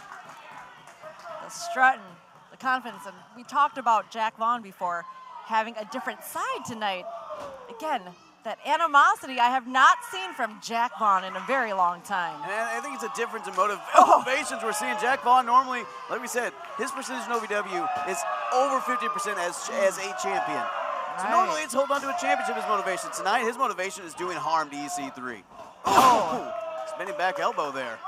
The strutting, the confidence, and we talked about Jack Vaughn before having a different side tonight. Again, that animosity I have not seen from Jack Vaughn in a very long time. And I think it's a difference in motivations. We're seeing Jack Vaughn normally, like we said, his percentage in OVW is over 50% as a champion. So normally it's hold on to a championship as motivation. Tonight, his motivation is doing harm to EC3. Oh, spinning back elbow there.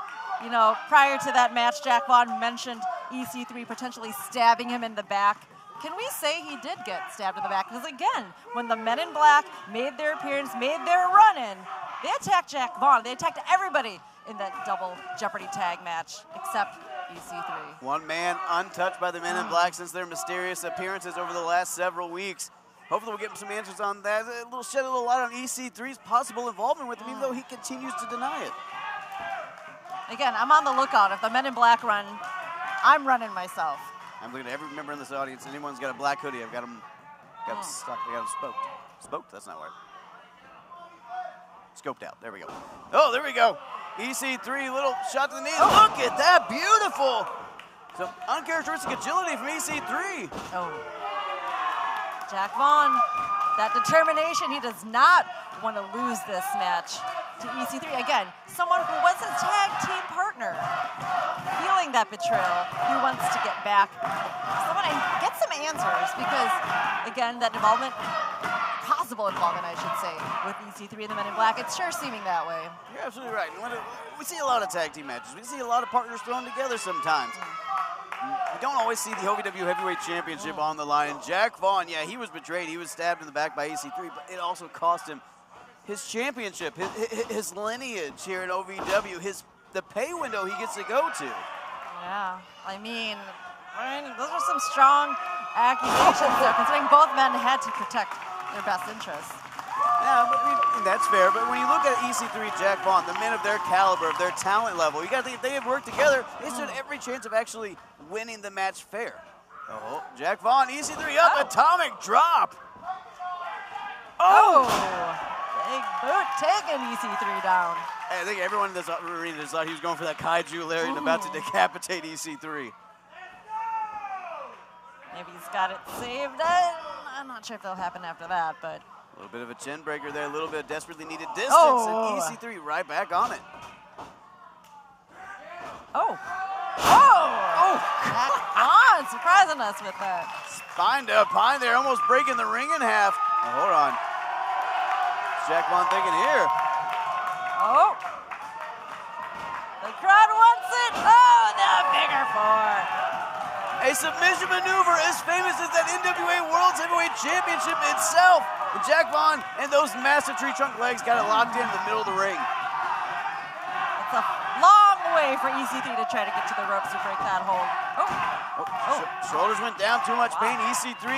You know, prior to that match, Jack Vaughn mentioned EC3 potentially stabbing him in the back. Can we say he did get stabbed in the back? Because again, when the Men in Black made their appearance, made their run-in, they attacked Jack Vaughn. They attacked everybody in that double Jeopardy tag match, except EC3. One man untouched by the Men in Black since their mysterious appearances over the last several weeks. Hopefully we'll get some answers on that. Shed a little light on EC3's possible involvement with him, even though he continues to deny it. Again, I'm on the lookout. If the Men in Black run, I'm running myself. I'm looking at every member in this audience. Anyone's got a black hoodie, I've got them stuck. I got them spoked. Spoked? That's not right. Scoped out. There we go. Oh, there we go. EC3, little shot to the knee. Look at that. Beautiful. Some uncharacteristic agility from EC3. Oh. Jack Vaughn, that determination. He does not want to lose this match to EC3. Again, someone who was his tag team partner, feeling that betrayal. He wants to get back someone and get some answers because, again, that involvement, possible involvement, I should say, with EC3 and the Men in Black, it's sure seeming that way. You're absolutely right. We see a lot of tag team matches. We see a lot of partners thrown together sometimes. We don't always see the OVW Heavyweight Championship on the line. Jack Vaughn, yeah, he was betrayed. He was stabbed in the back by EC3, but it also cost him his championship, his lineage here in OVW, the pay window he gets to go to. Yeah, I mean, Ryan, those are some strong accusations there, considering both men had to protect their best interests. Yeah, but that's fair. But when you look at EC3 and Jack Vaughn, the men of their caliber, of their talent level, you got to think if they had worked together, they stood every chance of actually winning the match fair. Oh, Jack Vaughn, EC3 up, atomic drop. Oh! Big boot taking EC3 down. Hey, I think everyone in this arena just thought he was going for that Kaiju Lariat and about to decapitate EC3. Maybe he's got it saved. I'm not sure if that'll happen after that, but. A little bit of a chin breaker there, a little bit of desperately needed distance, Oh. and EC3 right back on it. Oh. Oh! Jack Vaughn surprising us with that. Spine to pine there, almost breaking the ring in half. Oh, hold on. What's Jack Vaughn thinking here? Oh. The crowd wants it. Oh, the bigger four. A submission maneuver as famous as that NWA World Heavyweight Championship itself. And Jack Vaughn and those massive tree trunk legs got it locked in the middle of the ring. It's a long way for EC3 to try to get to the ropes to break that hold. Shoulders went down, too much pain. EC3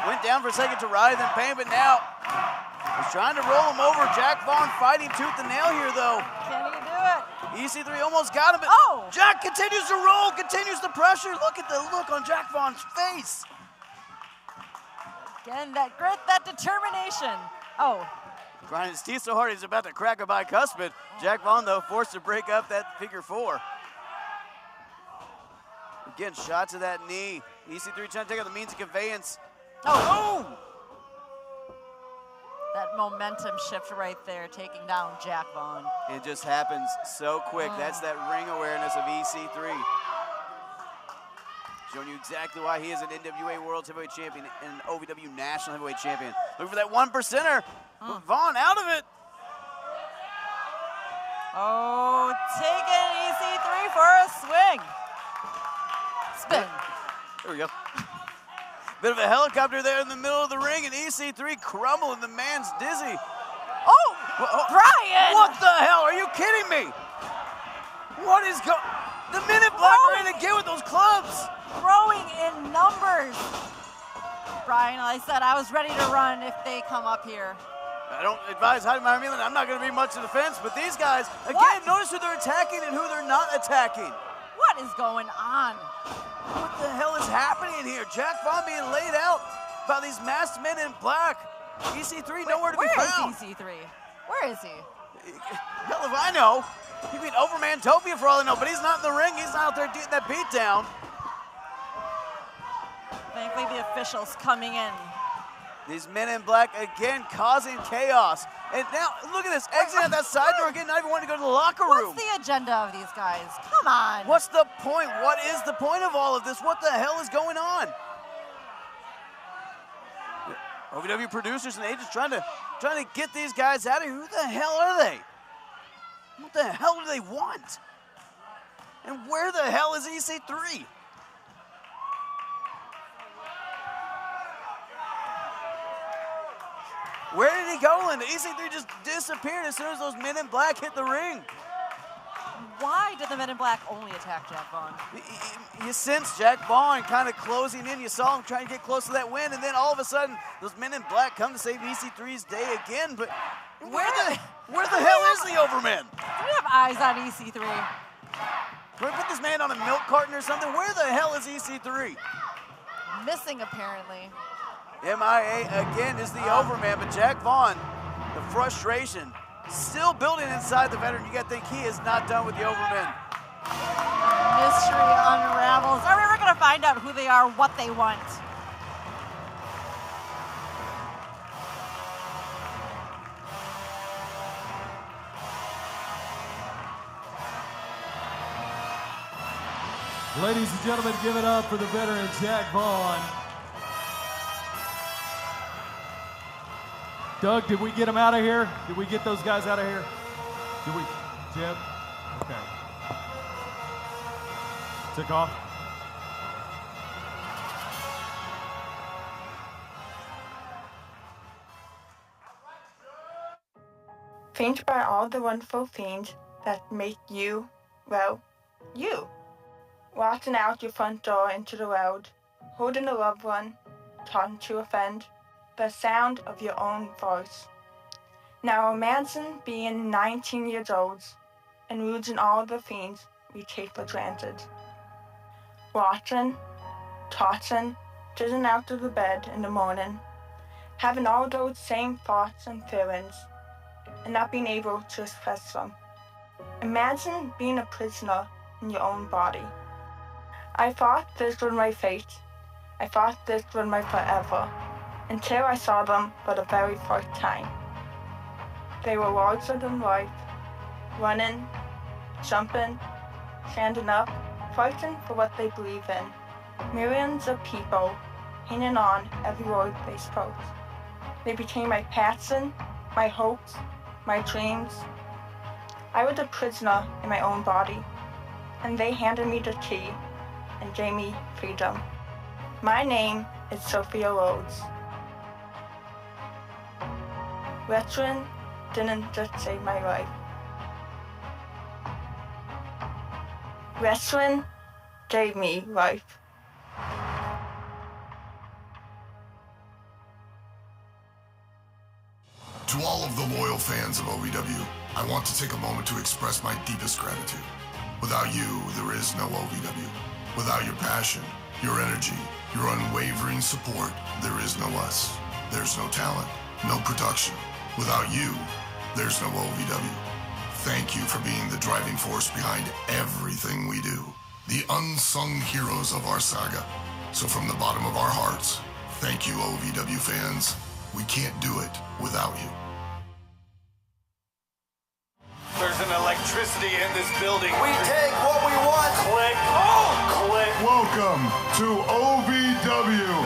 went down for a second to writhe in pain, but now he's trying to roll him over. Jack Vaughn fighting tooth and nail here, though. Can he do it? EC3 almost got him, but Jack continues to roll, continues the pressure. Look at the look on Jack Vaughn's face. Again, that grit, that determination. Oh. Grinding his teeth so hard he's about to crack a bicuspid. Jack Vaughn, though, forced to break up that figure four. Again, shots of that knee. EC3 trying to take out the means of conveyance. Oh! That momentum shift right there, taking down Jack Vaughn. It just happens so quick. That's that ring awareness of EC3. Showing you exactly why he is an NWA World Heavyweight Champion and an OVW National Heavyweight Champion. Look for that 1%er. Vaughn out of it. Oh, taking EC3 for a swing. Spin. There we go. Bit of a helicopter there in the middle of the ring, and EC3 crumbling. The man's dizzy. Oh, Brian! What the hell? Are you kidding me? What is going? The Men in Black are in again with those clubs. Throwing in numbers. Brian, like I said, I was ready to run if they come up here. I don't advise hiding behind me. I'm not going to be much in defense, but these guys, again, notice who they're attacking and who they're not attacking. What is going on? What the hell is happening here? Jack Vaughn being laid out by these masked Men in Black. EC3 nowhere to be found. Where is EC3? Where is he? Hell if I know. He beat Overmantopia for all I know, but he's not in the ring. He's not out there getting that beat down. Thankfully, the officials coming in. These Men in Black again causing chaos. And now, look at this, exiting at that side door again, not even wanting to go to the locker room. What's the agenda of these guys? Come on. What's the point? What is the point of all of this? What the hell is going on? OVW producers and agents trying to get these guys out of here. Who the hell are they? What the hell do they want? And where the hell is EC3? Where did he go, Linda? EC3 just disappeared as soon as those Men in Black hit the ring. Why did the Men in Black only attack Jack Vaughn? You sense Jack Vaughn kind of closing in. You saw him trying to get close to that win, and then all of a sudden, those Men in Black come to save EC3's day again. But where the hell is the Overman? Do we have eyes on EC3? Can we put this man on a milk carton or something? Where the hell is EC3? Missing, apparently. MIA again is the Overman, but Jack Vaughn, the frustration, still building inside the veteran. You gotta think he is not done with the Overman. Mystery unravels. Are we ever gonna find out who they are, what they want? Ladies and gentlemen, give it up for the veteran Jack Vaughn. Doug, did we get him out of here? Did we get those guys out of here? Did we, Jeb? Okay. Took off. Fiends are all the wonderful things that make you, well, you. Walking out your front door into the world, holding a loved one, talking to a friend, the sound of your own voice. Now imagine being 19 years old and losing all the things we take for granted. Watching, tossing, getting out of the bed in the morning, having all those same thoughts and feelings, and not being able to express them. Imagine being a prisoner in your own body. I thought this was my fate. I thought this was my forever, until I saw them for the very first time. They were larger than life, running, jumping, standing up, fighting for what they believe in. Millions of people hanging on every word they spoke. They became my passion, my hopes, my dreams. I was a prisoner in my own body, and they handed me the key and gave me freedom. My name is Sophia Rhodes. Wrestling didn't just save my life. Wrestling gave me life. To all of the loyal fans of OVW, I want to take a moment to express my deepest gratitude. Without you, there is no OVW. Without your passion, your energy, your unwavering support, there is no us. There's no talent, no production. Without you, there's no OVW. Thank you for being the driving force behind everything we do. The unsung heroes of our saga. So from the bottom of our hearts, Thank you, OVW fans. We can't do it without you. There's an electricity in this building. We take what we want. Click. Oh, click. Welcome to OVW.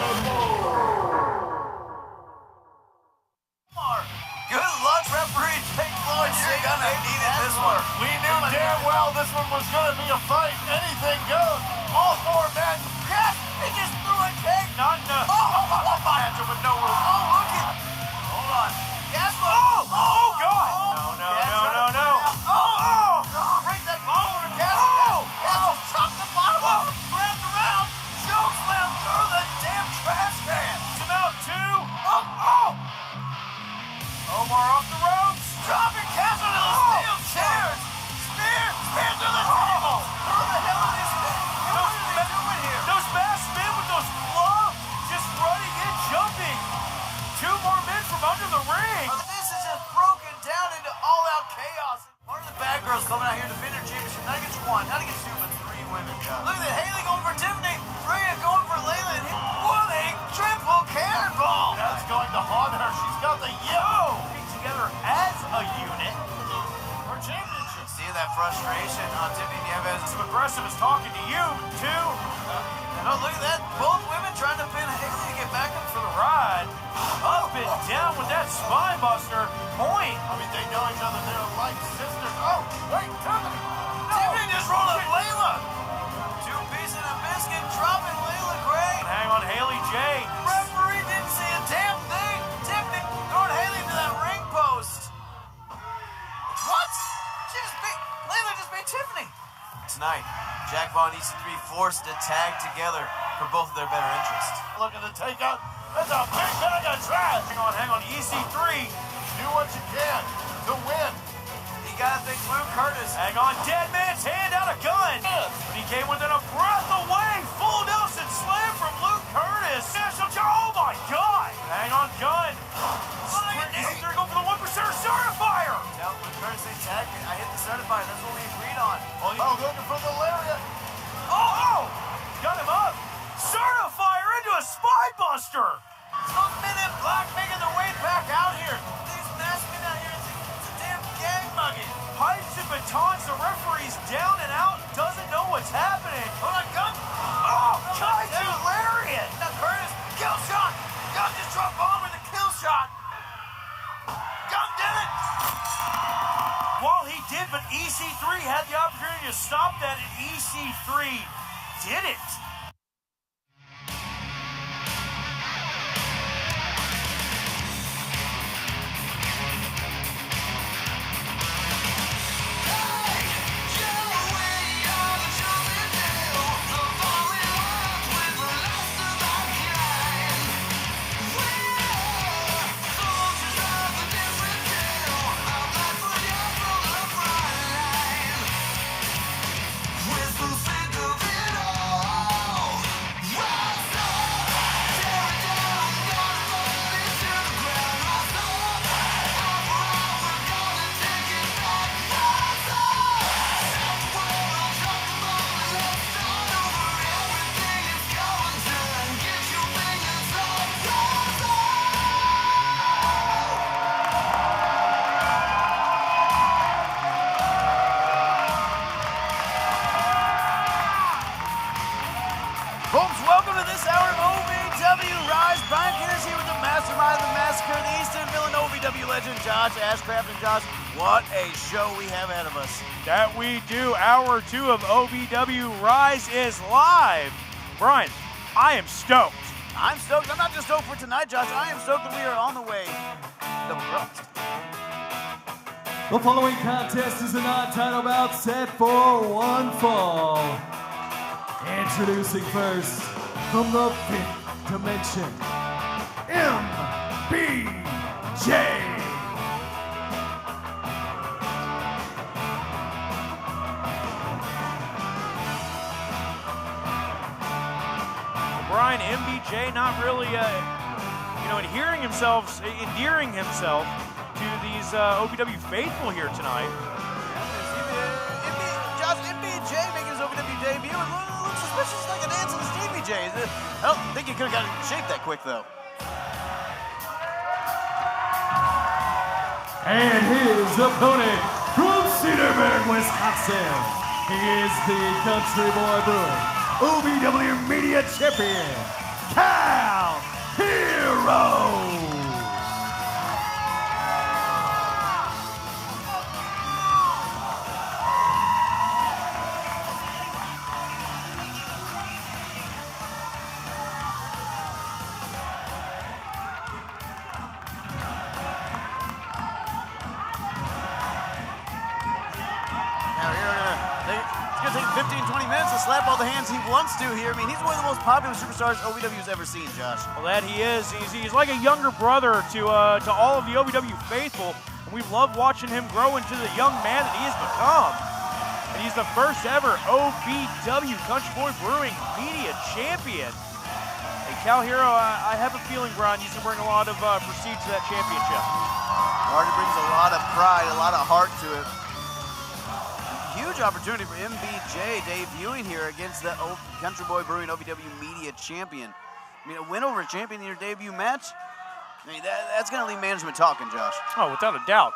Good luck, referee Jake Floyd. You're gonna need it this one. We knew damn well this one was gonna be a fight. Anything goes. All four men. Yes, he just threw a kick. Not enough. Matchup with no room. Oh, look at. Hold on. Yes, Oh, God. No. Oh, break that ball over Castle. Castle chopped the bottom off. Wrapped around. Choke slam through the damn trash can. It's about two. Oh. Omar off the ropes. Dropping Castle to the steel chairs. Spear through the table. Who the hell are these men? What are they doing here? Those fast men with those gloves just running and jumping. Two more men from under the ring. This is just broken down into all-out chaos. One of the bad girls coming out here to defend her championship. Not against one, not against two, but three women. Look at that. Haley going for Tiffany. Rhea going for Layla. And what a triple cannonball. That's going to haunt her. She's got the together as a unit for championship. See that frustration on Tiffany Nieves. Some aggressive is talking to you, too. No, look at that. Both women trying to pin Haley to get back up for the ride. Up and down with that spine buster. Point. I mean, they know each other. They're like sisters. Oh, wait, Tiffany. Tiffany just rolled up Layla. Two pieces of biscuit dropping Layla Gray. Hang on, Haley J. Referee didn't see a damn thing. Tiffany throwing Haley to that ring post. What? Layla just beat Tiffany. Tonight, Jack Vaughn and EC3 forced to tag together for both of their better interests. Looking to take out. That's a big bag of trash. Hang on, EC3. Do what you can to win. You gotta think Luke Curtis. Hang on, dead man's hand out a gun. But he came within a breath away. Full Nelson slam from Luke Curtis. Oh my God. Hang on, gun. EC3 going for the 1% certifier. Tell Luke Curtis they tagged me. I hit the certifier. That's what we agreed on. Oh, looking for the lariat. Oh! Got him up. Certifier into a spine buster. Those men in black making their way back out here. These masked men out here, it's a damn gang mugging. Pipes and batons, the referee's down and out, doesn't know what's happening. Hold on, Gun. Oh, Kaiju lariat. Now Curtis, kill shot. Gun just dropped bomb with a kill shot. Gun did it. Well, he did, but EC3 had the opportunity to stop that, and EC3 did it. Folks, welcome to this hour of OVW Rise. Brian Kinner's here with the mastermind of the massacre, the Eastern Villain OVW legend, Josh Ashcraft. And Josh, what a show we have ahead of us. That we do. Hour 2 of OVW Rise is live. Brian, I am stoked. I'm stoked. I'm not just stoked for tonight, Josh. I am stoked that we are on the way to Brooks. The following contest is a non-title bout set for one fall. Introducing first, from the 5th dimension, MBJ. Brian, MBJ not really, endearing himself to these OVW faithful here tonight. Josh, MBJ making his OVW debut. It looks suspicious like a dance in the Stevie J MBJ. I don't think he could have gotten in shape that quick, though. And his opponent from Cedarburg, Wisconsin, he is the Country Boy Brewing OVW Media Champion, Cal Hero. It's going to take 15, 20 minutes to slap all the hands he wants to here. I mean, he's one of the most popular superstars OVW's ever seen, Josh. Well, that he is. He's like a younger brother to all of the OVW faithful. And we've loved watching him grow into the young man that he has become. And he's the first ever OVW Country Boy Brewing Media Champion. And Cal Hero, I have a feeling, Brian, he's going to bring a lot of prestige to that championship. Already brings a lot of pride, a lot of heart to it. Huge opportunity for MBJ debuting here against the Country Boy Brewing OVW Media Champion. I mean, a win over a champion in your debut match, I mean, that's going to leave management talking, Josh. Oh, without a doubt.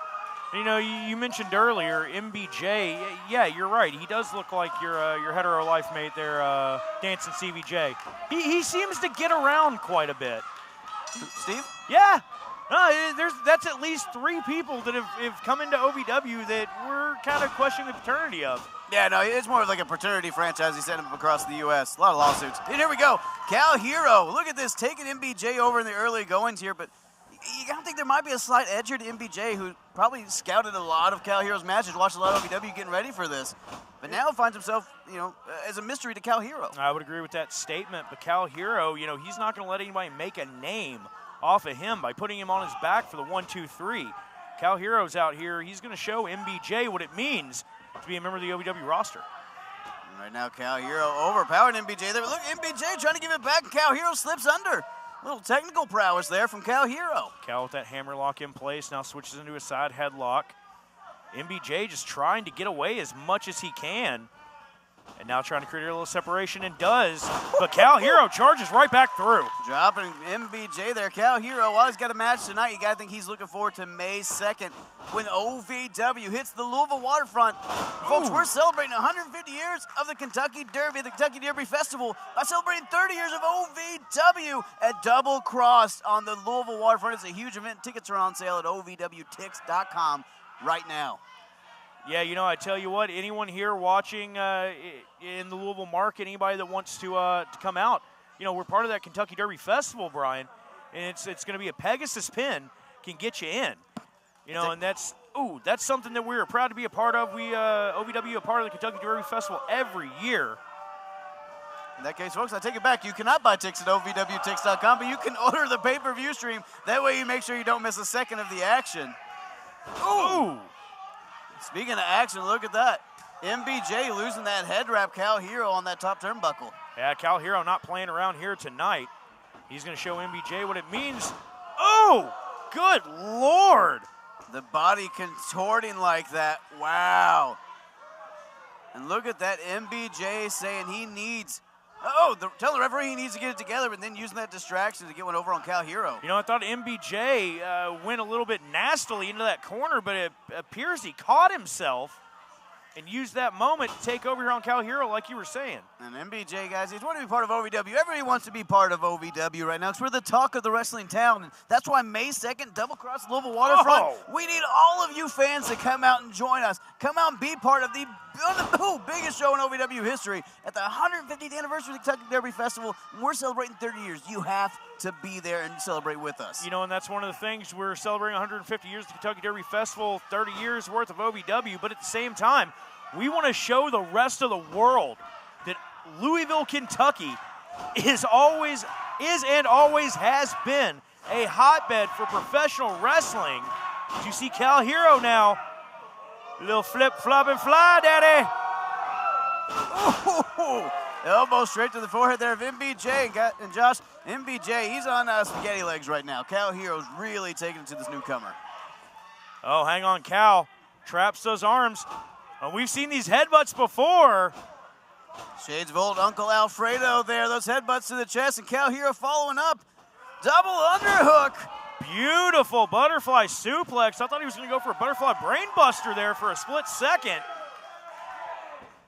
You know, you mentioned earlier MBJ. Yeah, you're right. He does look like your hetero life mate there, dancing CVJ. He seems to get around quite a bit. Steve? Yeah. No, that's at least 3 people that have come into OVW that we're kind of questioning the paternity of. Yeah, no, it's more of like a fraternity franchise. He sent him across the U.S. A lot of lawsuits. And here we go. Cal Hero, look at this, taking MBJ over in the early goings here, but you gotta think there might be a slight edge here to MBJ, who probably scouted a lot of Cal Hero's matches, watched a lot of OVW getting ready for this, but now finds himself, you know, as a mystery to Cal Hero. I would agree with that statement, but Cal Hero, you know, he's not going to let anybody make a name off of him by putting him on his back for the 1, 2, 3. Cal Hero's out here. He's going to show MBJ what it means to be a member of the OVW roster. And right now, Cal Hero overpowered MBJ there. But look, MBJ trying to give it back, and Cal Hero slips under. A little technical prowess there from Cal Hero. Cal with that hammerlock in place, now switches into a side headlock. MBJ just trying to get away as much as he can. And now trying to create a little separation, and does. But Cal Hero charges right back through. Dropping MBJ there. Cal Hero, while he's got a match tonight, you got to think he's looking forward to May 2nd when OVW hits the Louisville waterfront. Folks, we're celebrating 150 years of the Kentucky Derby, the Kentucky Derby Festival, by celebrating 30 years of OVW at Double Cross on the Louisville waterfront. It's a huge event. Tickets are on sale at OVWTix.com right now. Yeah, you know, I tell you what, anyone here watching in the Louisville market, anybody that wants to come out, you know, we're part of that Kentucky Derby Festival, Brian, and it's going to be a Pegasus pin can get you in. You know, and that's something that we're proud to be a part of. We, OVW, a part of the Kentucky Derby Festival every year. In that case, folks, I take it back. You cannot buy tickets at OVWTix.com, but you can order the pay-per-view stream. That way you make sure you don't miss a second of the action. Ooh! Speaking of action, look at that. MBJ losing that head wrap, Cal Hero on that top turnbuckle. Yeah, Cal Hero not playing around here tonight. He's going to show MBJ what it means. Oh, good Lord. The body contorting like that. Wow. And look at that, MBJ saying he needs, tell the referee he needs to get it together, but then using that distraction to get one over on Cal Hero. You know, I thought MBJ went a little bit nastily into that corner, but it appears he caught himself and used that moment to take over here on Cal Hero, like you were saying. And MBJ, guys, he's wanting to be part of OVW. Everybody wants to be part of OVW right now because we're the talk of the wrestling town. And that's why May 2nd, Double Cross Louisville Waterfront, we need all of you fans to come out and join us. Come out and be part of the biggest show in OVW history at the 150th anniversary of the Kentucky Derby Festival. We're celebrating 30 years. You have to be there and celebrate with us. You know, and that's one of the things. We're celebrating 150 years of the Kentucky Derby Festival, 30 years worth of OVW, but at the same time, we want to show the rest of the world that Louisville, Kentucky is and always has been a hotbed for professional wrestling. As you see Cal Hero now, a little flip, flop, and fly, daddy. Ooh, elbow straight to the forehead there of MBJ. And Josh, MBJ, he's on spaghetti legs right now. Cal Hero's really taking it to this newcomer. Oh, hang on, Cal. Traps those arms. We've seen these headbutts before. Shades of old Uncle Alfredo there. Those headbutts to the chest, and Cal Hero following up. Double underhook. Beautiful butterfly suplex. I thought he was going to go for a butterfly brainbuster there for a split second.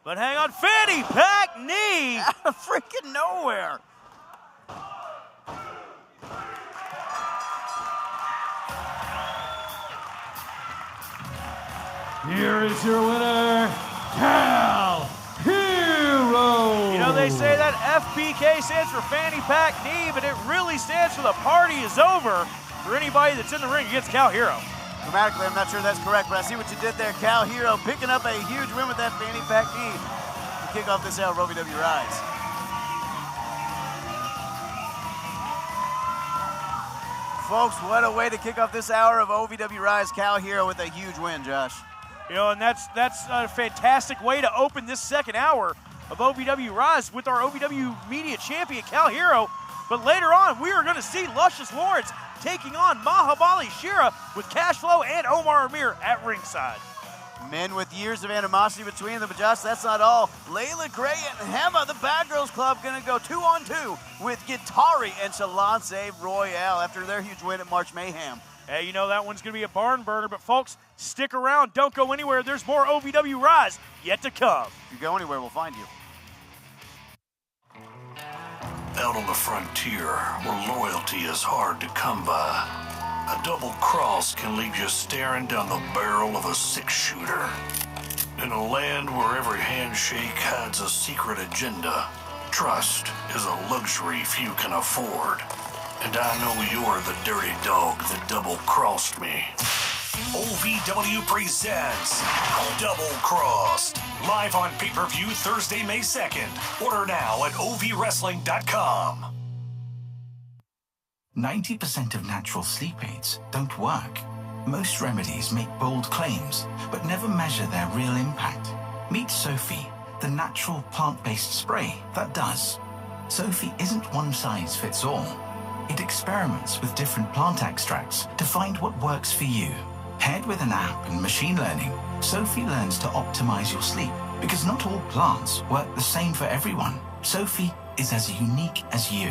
But hang on, fanny pack knee. Out of freaking nowhere. Here is your winner, Cal Hero. You know, they say that FPK stands for fanny pack knee, but it really stands for the party is over for anybody that's in the ring against Cal Hero. Grammatically, I'm not sure that's correct, but I see what you did there. Cal Hero picking up a huge win with that fanny pack knee to kick off this hour of OVW Rise. Folks, what a way to kick off this hour of OVW Rise. Cal Hero with a huge win, Josh. You know, and that's a fantastic way to open this second hour of OVW Rise with our OVW Media Champion, Cal Hero. But later on, we are going to see Luscious Lawrence taking on Mahabali Shera with Cashflow and Omar Amir at ringside. Men with years of animosity between them, but Josh, that's not all. Layla Gray and Hema, the Bad Girls Club, going to go 2-on-2 with Guitari and Chalance Royale after their huge win at March Mayhem. Hey, you know that one's going to be a barn burner, but folks, stick around. Don't go anywhere. There's more OVW Rise yet to come. If you go anywhere, we'll find you. Out on the frontier, where loyalty is hard to come by, a double cross can leave you staring down the barrel of a six-shooter. In a land where every handshake hides a secret agenda, trust is a luxury few can afford. And I know you're the dirty dog that double-crossed me. OVW presents Double Crossed. Live on pay-per-view Thursday, May 2nd. Order now at ovwrestling.com. 90% of natural sleep aids don't work. Most remedies make bold claims, but never measure their real impact. Meet Sophie, the natural plant-based spray that does. Sophie isn't one size fits all. It experiments with different plant extracts to find what works for you. Paired with an app and machine learning, Sophie learns to optimize your sleep, because not all plants work the same for everyone. Sophie is as unique as you.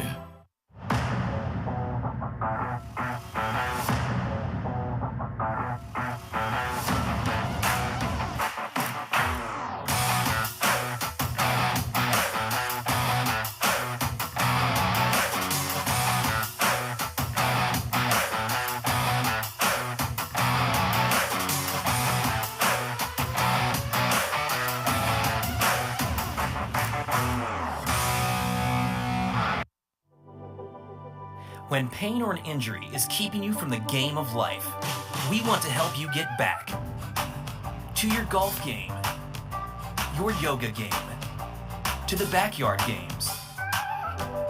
When pain or an injury is keeping you from the game of life, we want to help you get back to your golf game, your yoga game, to the backyard games,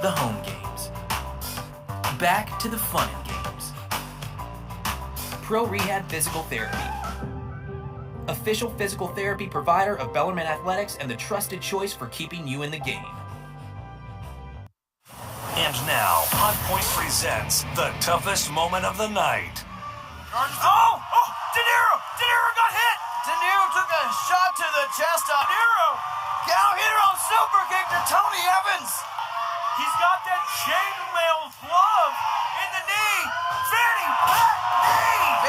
the home games, back to the fun and games. Pro Rehab Physical Therapy, official physical therapy provider of Bellarmine Athletics and the trusted choice for keeping you in the game. And now, Hot Point presents the toughest moment of the night. Oh! De Niro got hit! De Niro took a shot to the chest of De Niro! Cal Hero super kick to Tony Evans! He's got that chainmail glove in the knee! Fanny pack knee!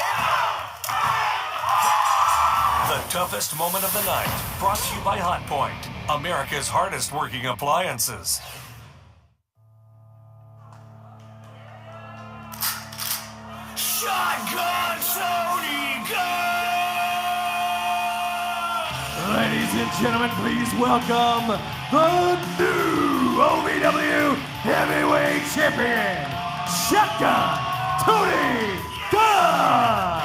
The toughest moment of the night, brought to you by Hot Point, America's hardest working appliances. Shotgun Tony gun! Ladies and gentlemen, please welcome the new OVW Heavyweight Champion, Shotgun Tony Gunn!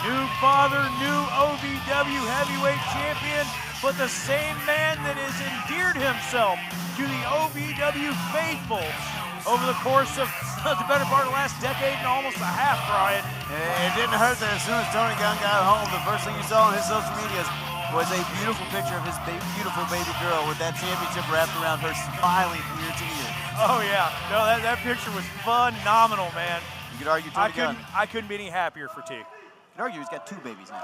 New father, new OVW Heavyweight Champion, but the same man that has endeared himself to the OVW faithful over the course of the better part of the last decade and almost a half, Brian. It didn't hurt that as soon as Tony Gunn got home, the first thing you saw on his social medias was a beautiful picture of his beautiful baby girl with that championship wrapped around her, smiling from ear to ear. Oh, yeah. No, that picture was phenomenal, man. You could argue Tony Gunn. I couldn't be any happier for T. You could argue he's got 2 babies now.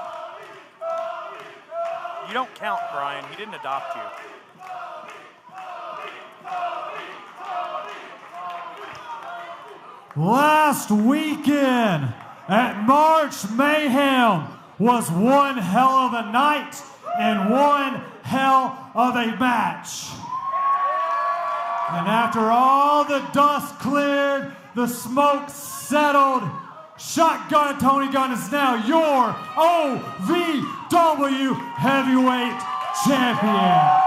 You don't count, Brian. He didn't adopt you. Last weekend at March Mayhem was one hell of a night and one hell of a match. And after all the dust cleared, the smoke settled, Shotgun Tony Gunn is now your OVW Heavyweight Champion.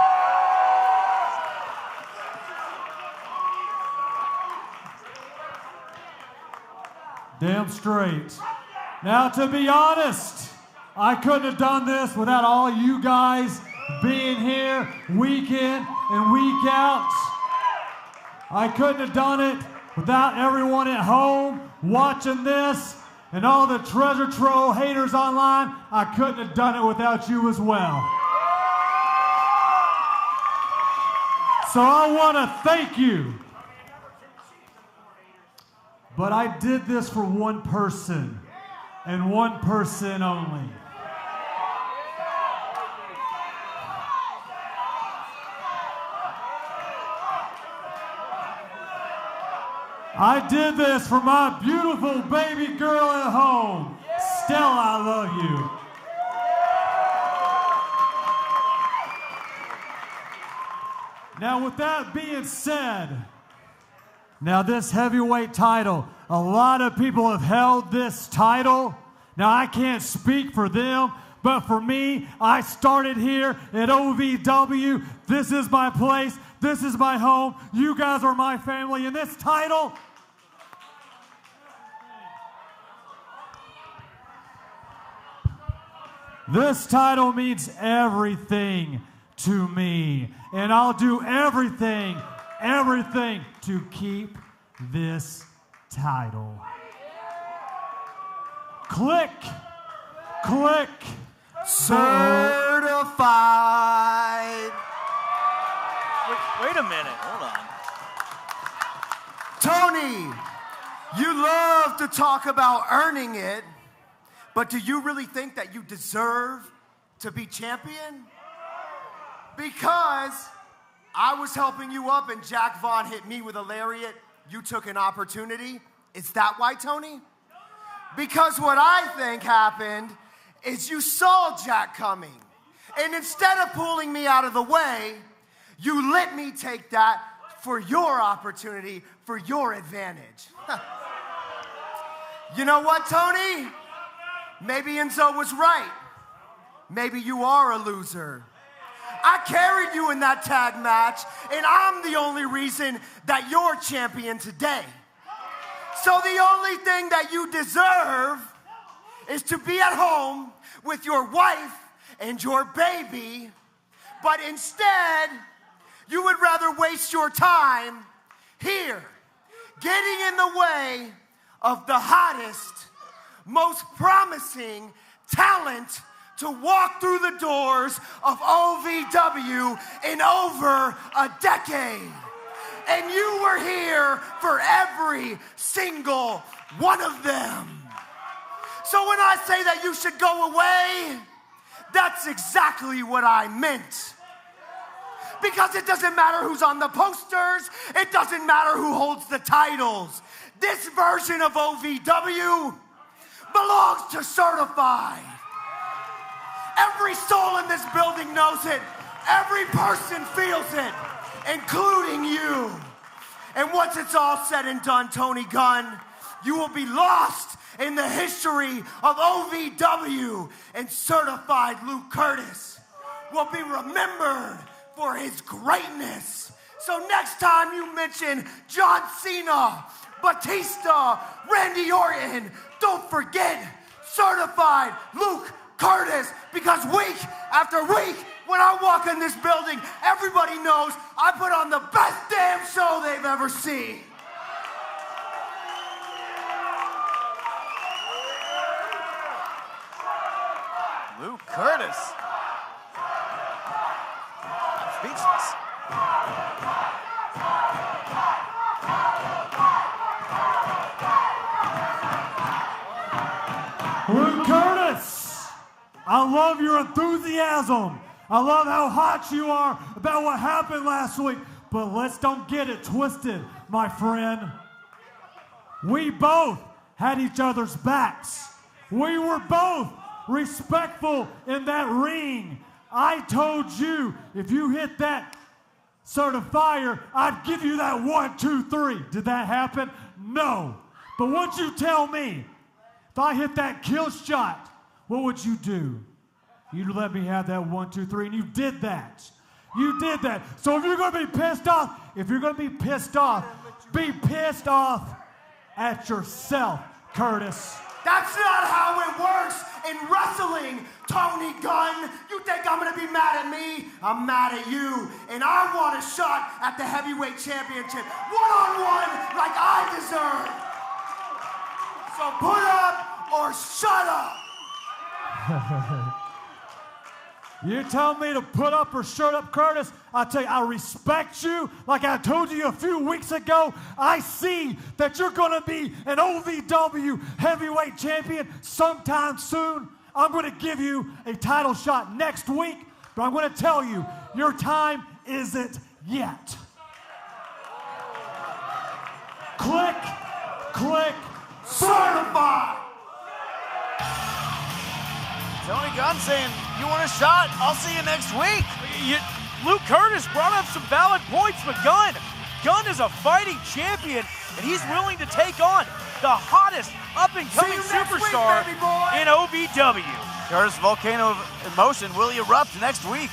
Damn straight. Now, to be honest, I couldn't have done this without all you guys being here week in and week out. I couldn't have done it without everyone at home watching this and all the treasure trove haters online. I couldn't have done it without you as well. So I want to thank you. But I did this for one person, and one person only. I did this for my beautiful baby girl at home. Stella, I love you. Now, with that being said, now this heavyweight title, a lot of people have held this title. Now I can't speak for them, but for me, I started here at OVW. This is my place. This is my home. You guys are my family. And this title, means everything to me. And I'll do everything to keep this title. Click, click, certified. Wait a minute, hold on. Tony, you love to talk about earning it, but do you really think that you deserve to be champion? Because I was helping you up and Jack Vaughn hit me with a lariat. You took an opportunity. Is that why, Tony? Because what I think happened is you saw Jack coming. And instead of pulling me out of the way, you let me take that for your opportunity, for your advantage. You know what, Tony? Maybe Enzo was right. Maybe you are a loser. I carried you in that tag match, and I'm the only reason that you're champion today. So the only thing that you deserve is to be at home with your wife and your baby, but instead, you would rather waste your time here, getting in the way of the hottest, most promising talent to walk through the doors of OVW in over a decade. And you were here for every single one of them. So when I say that you should go away, that's exactly what I meant. Because it doesn't matter who's on the posters, it doesn't matter who holds the titles. This version of OVW belongs to Certified. Every soul in this building knows it. Every person feels it, including you. And once it's all said and done, Tony Gunn, you will be lost in the history of OVW, and Certified Luke Curtis will be remembered for his greatness. So next time you mention John Cena, Batista, Randy Orton, don't forget Certified Luke Curtis, because week after week, when I walk in this building, everybody knows I put on the best damn show they've ever seen. Curtis. Speechless. Luke Curtis, I love your enthusiasm. I love how hot you are about what happened last week. But let's don't get it twisted, my friend. We both had each other's backs. We were both respectful in that ring. I told you if you hit that certifier, I'd give you that 1, 2, 3. Did that happen? No. But what you tell me, if I hit that kill shot, what would you do? You'd let me have that 1, 2, 3, and you did that. You did that. So if you're going to be pissed off, be pissed off at yourself, Curtis. That's not how it works in wrestling, Tony Gunn. You think I'm gonna be mad at me? I'm mad at you. And I want a shot at the heavyweight championship, one-on-one, like I deserve. So put up or shut up. You tell me to put up or shut up, Curtis? I tell you, I respect you. Like I told you a few weeks ago, I see that you're going to be an OVW heavyweight champion sometime soon. I'm going to give you a title shot next week, but I'm going to tell you, your time isn't yet. Click, click, certified. Tony Gunn saying, you want a shot? I'll see you next week. Luke Curtis brought up some valid points, but Gunn is a fighting champion, and he's willing to take on the hottest up-and-coming superstar in OVW. Curtis' volcano of emotion will erupt next week.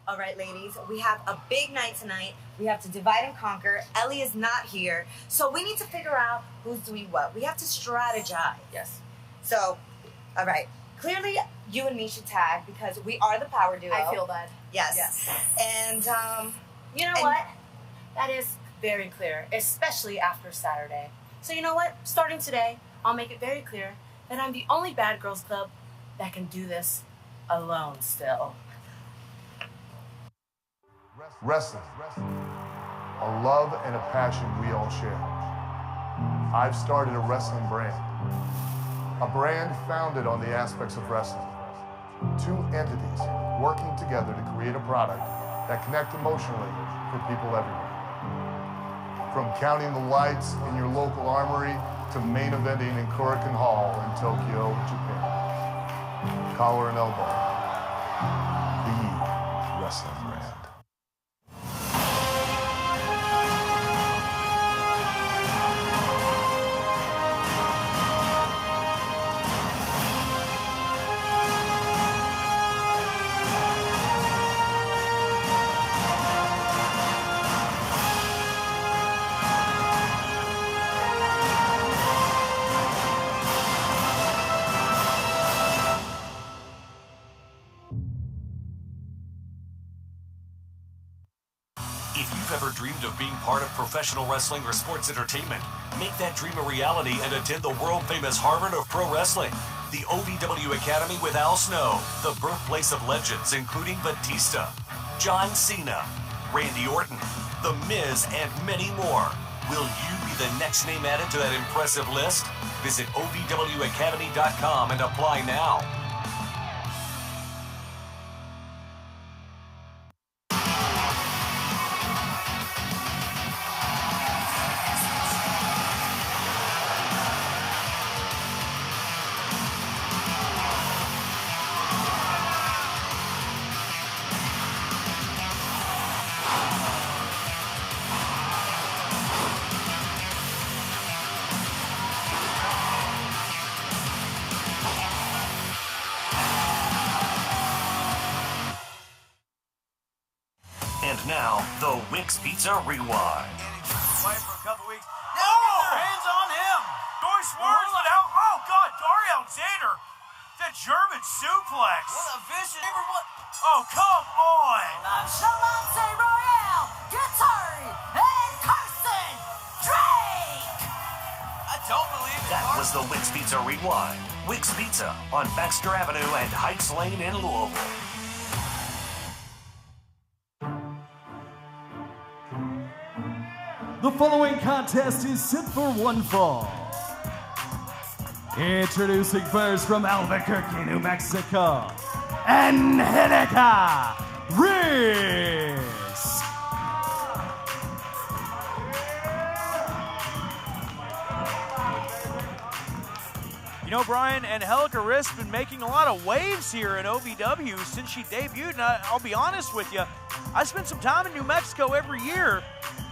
All right, ladies, we have a big night tonight. We have to divide and conquer. Ellie is not here, so we need to figure out who's doing what. We have to strategize. Yes. So, all right. Clearly, you and me should tag because we are the power duo. I feel that. Yes. And, you know what? That is very clear, especially after Saturday. So you know what? Starting today, I'll make it very clear that I'm the only Bad Girls Club that can do this alone still. Wrestling, a love and a passion we all share. I've started a wrestling brand. A brand founded on the aspects of wrestling. Two entities working together to create a product that connect emotionally for people everywhere. From counting the lights in your local armory to main eventing in Korakuen Hall in Tokyo, Japan. Collar and elbow. The wrestling brand. Dreamed of being part of professional wrestling or sports entertainment? Make that dream a reality and attend the world-famous Harvard of Pro Wrestling, the OVW Academy with Al Snow, the birthplace of legends including Batista, John Cena, Randy Orton, The Miz, and many more. Will you be the next name added to that impressive list? Visit OVWacademy.com and apply now. Now, the Wix Pizza Rewind. Quiet for a couple weeks. Now get their hands on him. Dory swerves it out. Oh, God, Dari Alexander. That German suplex. What a vision. Oh, come on. Nonchalance Royale, Guitari, and Carson Drake. I don't believe it. That was the Wix Pizza Rewind. Wix Pizza on Baxter Avenue and Heights Lane in Louisville. The following contest is set for one fall. Introducing first from Albuquerque, New Mexico, Angelica Riz. You know, Brian, Angelica Riz has been making a lot of waves here in OVW since she debuted, and I'll be honest with you, I spent some time in New Mexico every year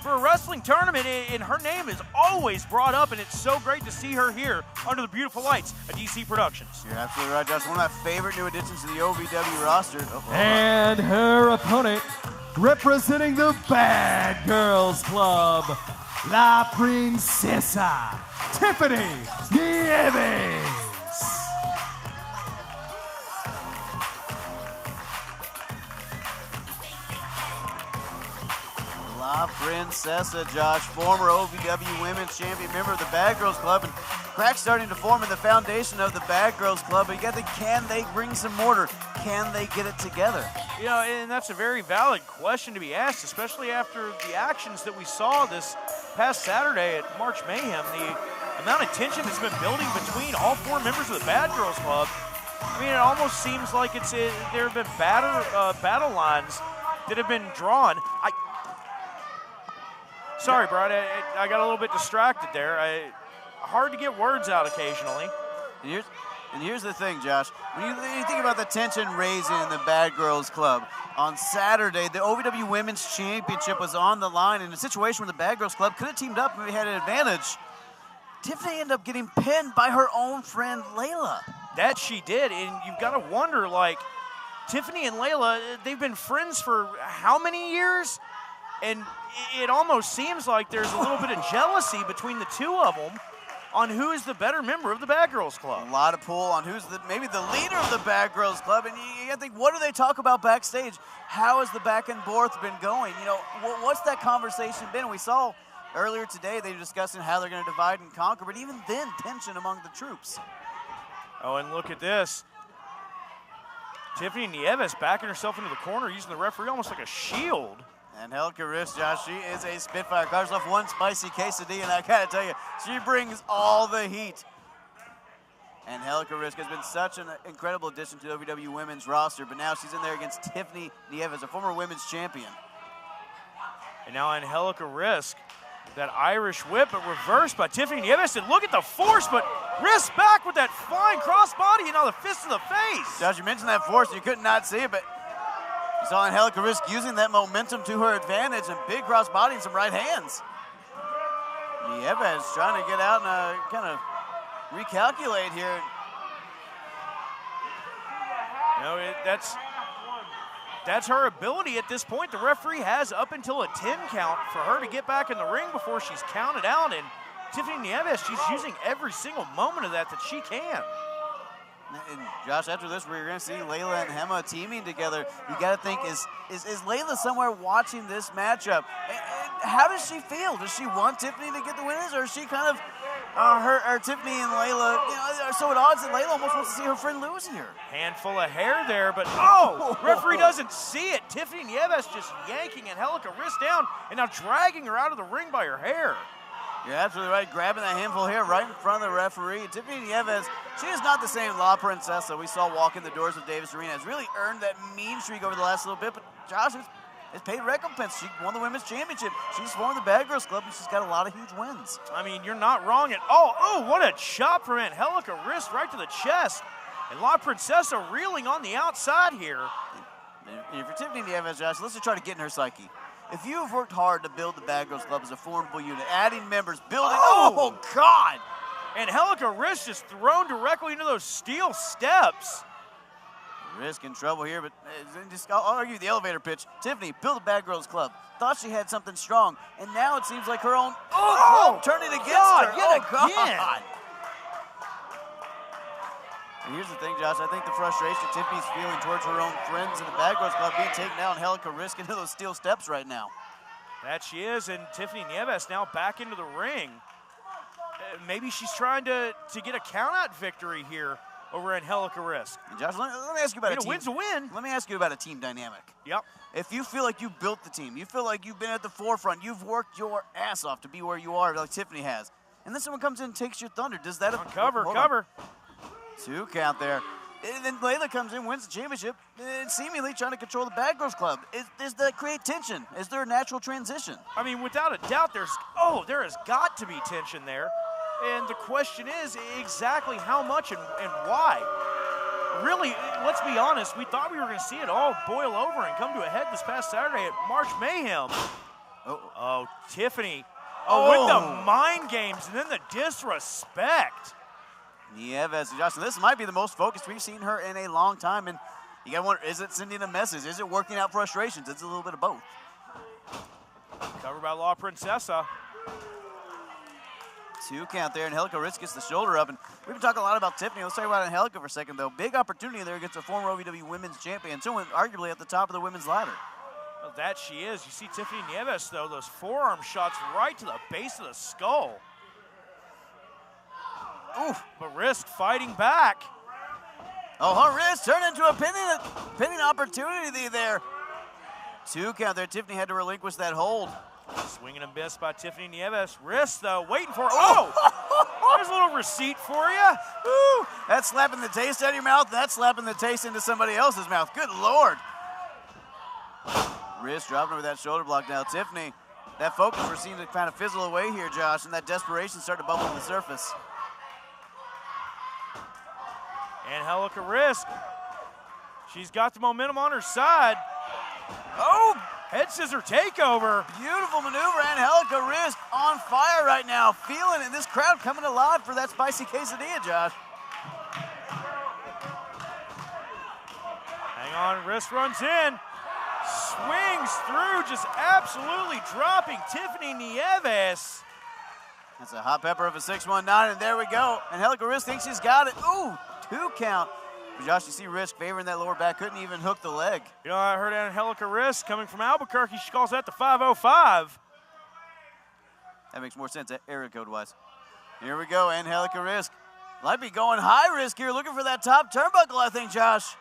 for a wrestling tournament, and her name is always brought up, and it's so great to see her here under the beautiful lights of DC Productions. You're absolutely right, Josh. One of my favorite new additions to the OVW roster. And her opponent, representing the Bad Girls Club, La Princesa, Tiffany Nieves. La Princesa, Josh, former OVW Women's Champion, member of the Bad Girls Club, and cracks starting to form in the foundation of the Bad Girls Club. But you got to think, can they bring some mortar? Can they get it together? You know, and that's a very valid question to be asked, especially after the actions that we saw this past Saturday at March Mayhem. The amount of tension that's been building between all four members of the Bad Girls Club. I mean, it almost seems like there have been battle lines that have been drawn. Sorry, Brian, I got a little bit distracted there. Hard to get words out occasionally. And here's the thing, Josh. When you think about the tension raising in the Bad Girls Club, on Saturday, the OVW Women's Championship was on the line in a situation where the Bad Girls Club could have teamed up and we had an advantage. Tiffany ended up getting pinned by her own friend, Layla. That she did, and you've got to wonder, like, Tiffany and Layla, they've been friends for how many years? And it almost seems like there's a little bit of jealousy between the two of them on who is the better member of the Bad Girls Club. A lot of pull on who's maybe the leader of the Bad Girls Club, and you gotta think, what do they talk about backstage? How has the back and forth been going? You know, what's that conversation been? We saw earlier today they were discussing how they're gonna divide and conquer, but even then, tension among the troops. Oh, and look at this. Tiffany Nieves backing herself into the corner, using the referee almost like a shield. Angelica Riz, Josh, she is a Spitfire. Cars off one spicy quesadilla, and I gotta tell you, she brings all the heat. Angelica Riz has been such an incredible addition to the OVW Women's roster, but now she's in there against Tiffany Nieves, a former women's champion. And now Angelica Riz, that Irish whip, but reversed by Tiffany Nieves. And look at the force, but Riz back with that flying crossbody and now the fist to the face. Josh, you mentioned that force, you could not see it, but you saw Angelica Riz using that momentum to her advantage and big crossbody and some right hands. Nieves trying to get out and kind of recalculate here. You know, that's her ability at this point. The referee has up until a 10 count for her to get back in the ring before she's counted out. And Tiffany Nieves, she's using every single moment of that she can. And Josh, after this, we're going to see Layla and Hema teaming together. You got to think, is Layla somewhere watching this matchup? How does she feel? Does she want Tiffany to get the wins, or is she kind of Tiffany and Layla, are so at odds that Layla almost wants to see her friend lose here? Handful of hair there, but oh, referee doesn't see it. Tiffany Nieves just yanking Angelica Riz down and now dragging her out of the ring by her hair. You're absolutely right, grabbing that handful of hair right in front of the referee. Tiffany Nieves, she is not the same La Princesa we saw walk in the doors of Davis Arena. Has really earned that mean streak over the last little bit, but Josh, it's paid recompense. She won the women's championship. She's formed the Bad Girls Club, and she's got a lot of huge wins. I mean, you're not wrong at all. Oh, what a chop from Angelica Riz right to the chest. And La Princesa reeling on the outside here. And for Tiffany Nieves, Josh, let's just try to get in her psyche. If you have worked hard to build the Bad Girls Club as a formidable unit, adding members, building, oh God! Angelica Riz just thrown directly into those steel steps. Risk in trouble here, but I'll argue the elevator pitch. Tiffany built a Bad Girls Club. Thought she had something strong, and now it seems like her own club turning against her. Again. And here's the thing, Josh. I think the frustration Tiffany's feeling towards her own friends in the Bad Girls Club being taken out, and Angelica Riz into those steel steps right now. That she is, and Tiffany Nieves now back into the ring. maybe she's trying to get a count-out victory here over Angelica Risk. And Josh, let me ask you about a team. A win's a win. Let me ask you about a team dynamic. Yep. If you feel like you built the team, you feel like you've been at the forefront, you've worked your ass off to be where you are, like Tiffany has, and then someone comes in and takes your thunder, does that... Cover. 2 count there. And then Layla comes in, wins the championship, and seemingly trying to control the Bad Girls Club. Does that create tension? Is there a natural transition? I mean, without a doubt, there has got to be tension there. And the question is exactly how much and why. Really, let's be honest, we thought we were going to see it all boil over and come to a head this past Saturday at March Mayhem. Oh, Tiffany. With the mind games and then the disrespect. Nieves, Justin, this might be the most focused we've seen her in a long time, and you got to wonder, is it sending a message? Is it working out frustrations? It's a little bit of both. Covered by La Princesa. 2 count there, and Angelica Risk gets the shoulder up, and we've been talking a lot about Tiffany. Let's talk about Angelica for a second, though. Big opportunity there against a former OVW Women's Champion, someone arguably at the top of the women's ladder. Well, that she is. You see Tiffany Nieves, though, those forearm shots right to the base of the skull. Oof. But Risk fighting back. Oh, her wrist turned into a pinning opportunity there. 2 count there. Tiffany had to relinquish that hold. Swinging and miss by Tiffany Nieves. Risk, though, waiting for it. Oh! There's a little receipt for you. Ooh, that's slapping the taste out of your mouth. That's slapping the taste into somebody else's mouth. Good Lord. Risk dropping over that shoulder block now. Tiffany, that focus we're seeing to kind of fizzle away here, Josh, and that desperation start to bubble to the surface. Angelica Risk. She's got the momentum on her side. Oh! Head scissor takeover. Beautiful maneuver. Angelica Risk on fire right now. Feeling it. This crowd coming alive for that spicy quesadilla, Josh. Hang on. Risk runs in. Swings through. Just absolutely dropping Tiffany Nieves. That's a hot pepper of a 619, and there we go. Angelica Risk thinks she's got it. Ooh, 2 count. But Josh, you see Risk favoring that lower back, couldn't even hook the leg. You know, I heard Angelica Risk coming from Albuquerque. She calls that the 505. That makes more sense area code-wise. Here we go, Angelica Risk. Might be going high risk here, looking for that top turnbuckle, I think, Josh.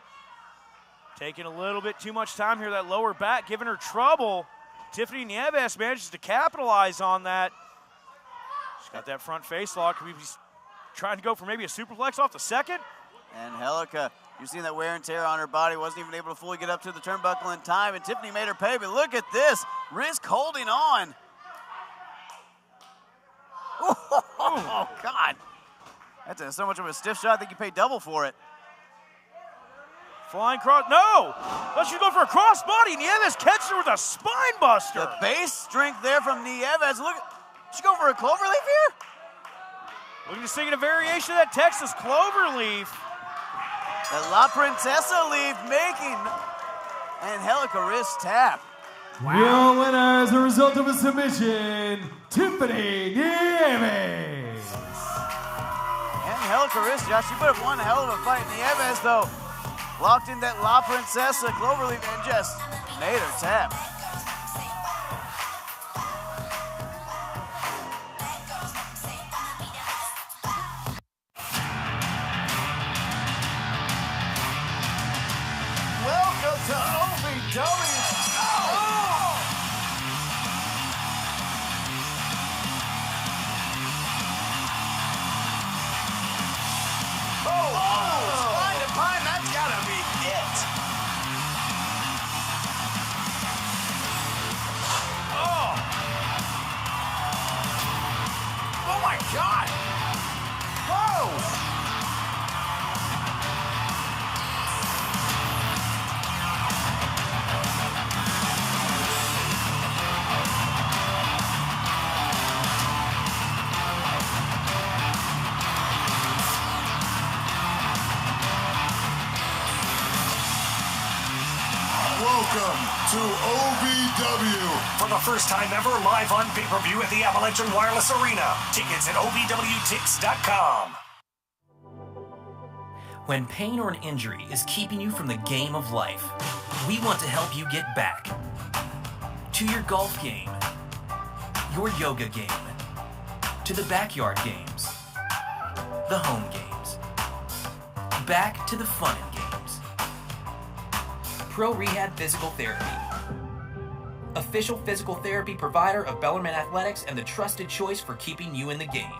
Taking a little bit too much time here, that lower back giving her trouble. Tiffany Nieves manages to capitalize on that. She's got that front face lock. Could we be trying to go for maybe a superplex off the second? Angelica, you're seeing that wear and tear on her body. Wasn't even able to fully get up to the turnbuckle in time, and Tiffany made her pay, but look at this. Risk holding on. Oh, God. That's so much of a stiff shot, I think you pay double for it. Flying cross, no! Let's go for a crossbody. Nieves catches her with a spine buster. The base strength there from Nieves. Look, she go for a cloverleaf here? Looking to sing in a variation of that Texas cloverleaf. The La Princesa leaf making Angelica Risk tap. Wow. Your winner as a result of a submission, Tiffany Nieves. Angelica Risk, Josh, she put up one hell of a fight. Nieves, though, locked in that La Princesa cloverleaf and just made her tap. Welcome to OVW. Spine to pine, that's gotta be it. Oh my God. Whoa. Welcome to OVW. For the first time ever, live on pay-per-view at the Appalachian Wireless Arena. Tickets at OVWTix.com. When pain or an injury is keeping you from the game of life, we want to help you get back to your golf game, your yoga game, to the backyard games, the home games, back to the fun and games. Pro Rehab Physical Therapy, official physical therapy provider of Bellarmine Athletics and the trusted choice for keeping you in the game.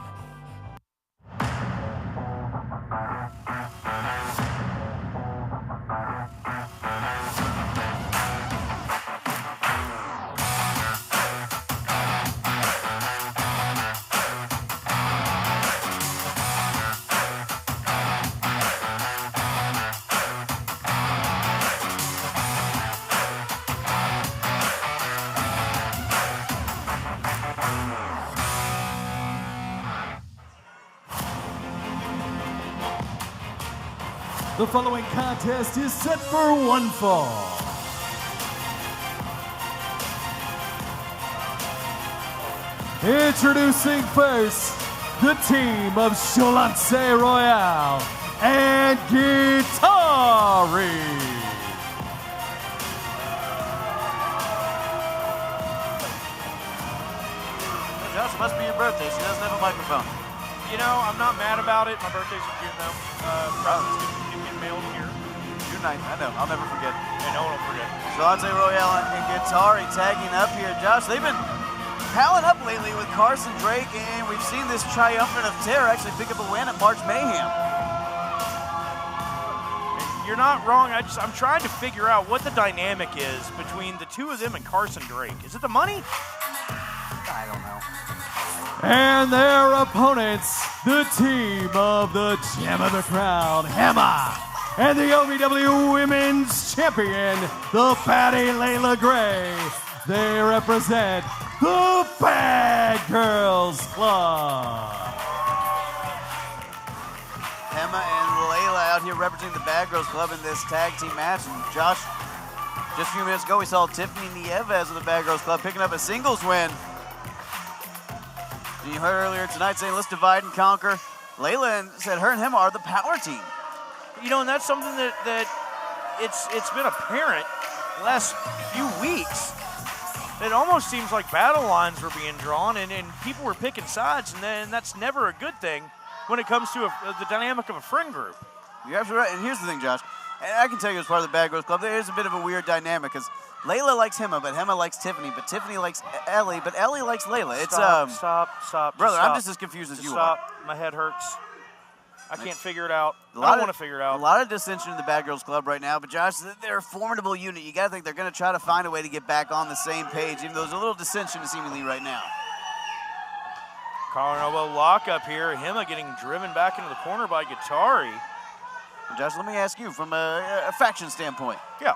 The following contest is set for one fall. Introducing first, the team of Chalance Royale and Guitari. Josh, it must be your birthday. She doesn't have a microphone. You know, I'm not mad about it. My birthday's in June, though. Presents get mailed here. June 9th, I know. I'll never forget. Yeah, no one will forget. Chalance Royale and Guitari tagging up here. Josh, they've been palling up lately with Carson Drake, and we've seen this triumvirate of terror actually pick up a win at March Mayhem. You're not wrong. I'm trying to figure out what the dynamic is between the two of them and Carson Drake. Is it the money? I don't know. And their opponents, the team of the Gem of the Crowd, Hammer, and the OVW Women's Champion, the Patty Layla Gray. They represent the Bad Girls Club. Emma and Layla out here representing the Bad Girls Club in this tag team match. And Josh, just a few minutes ago, we saw Tiffany Nieves of the Bad Girls Club picking up a singles win. And you heard earlier tonight saying, let's divide and conquer. Layla said her and him are the power team. You know, and that's something that it's been apparent the last few weeks. It almost seems like battle lines were being drawn and people were picking sides, and then that's never a good thing when it comes to the dynamic of a friend group. You're absolutely right. And here's the thing, Josh. And I can tell you as part of the Bad Girls Club, there is a bit of a weird dynamic because Layla likes Hema, but Hema likes Tiffany, but Tiffany likes Ellie, but Ellie likes Layla. It's Stop. Brother, stop. I'm just as confused as you Stop. are. My head hurts. I can't figure it out. I don't want to figure it out. A lot of dissension in the Bad Girls Club right now, but Josh, they're a formidable unit. You got to think they're going to try to find a way to get back on the same page, even though there's a little dissension seemingly right now. Collar and elbow lock up here. Hema getting driven back into the corner by Guitari. Josh, let me ask you from a faction standpoint. Yeah.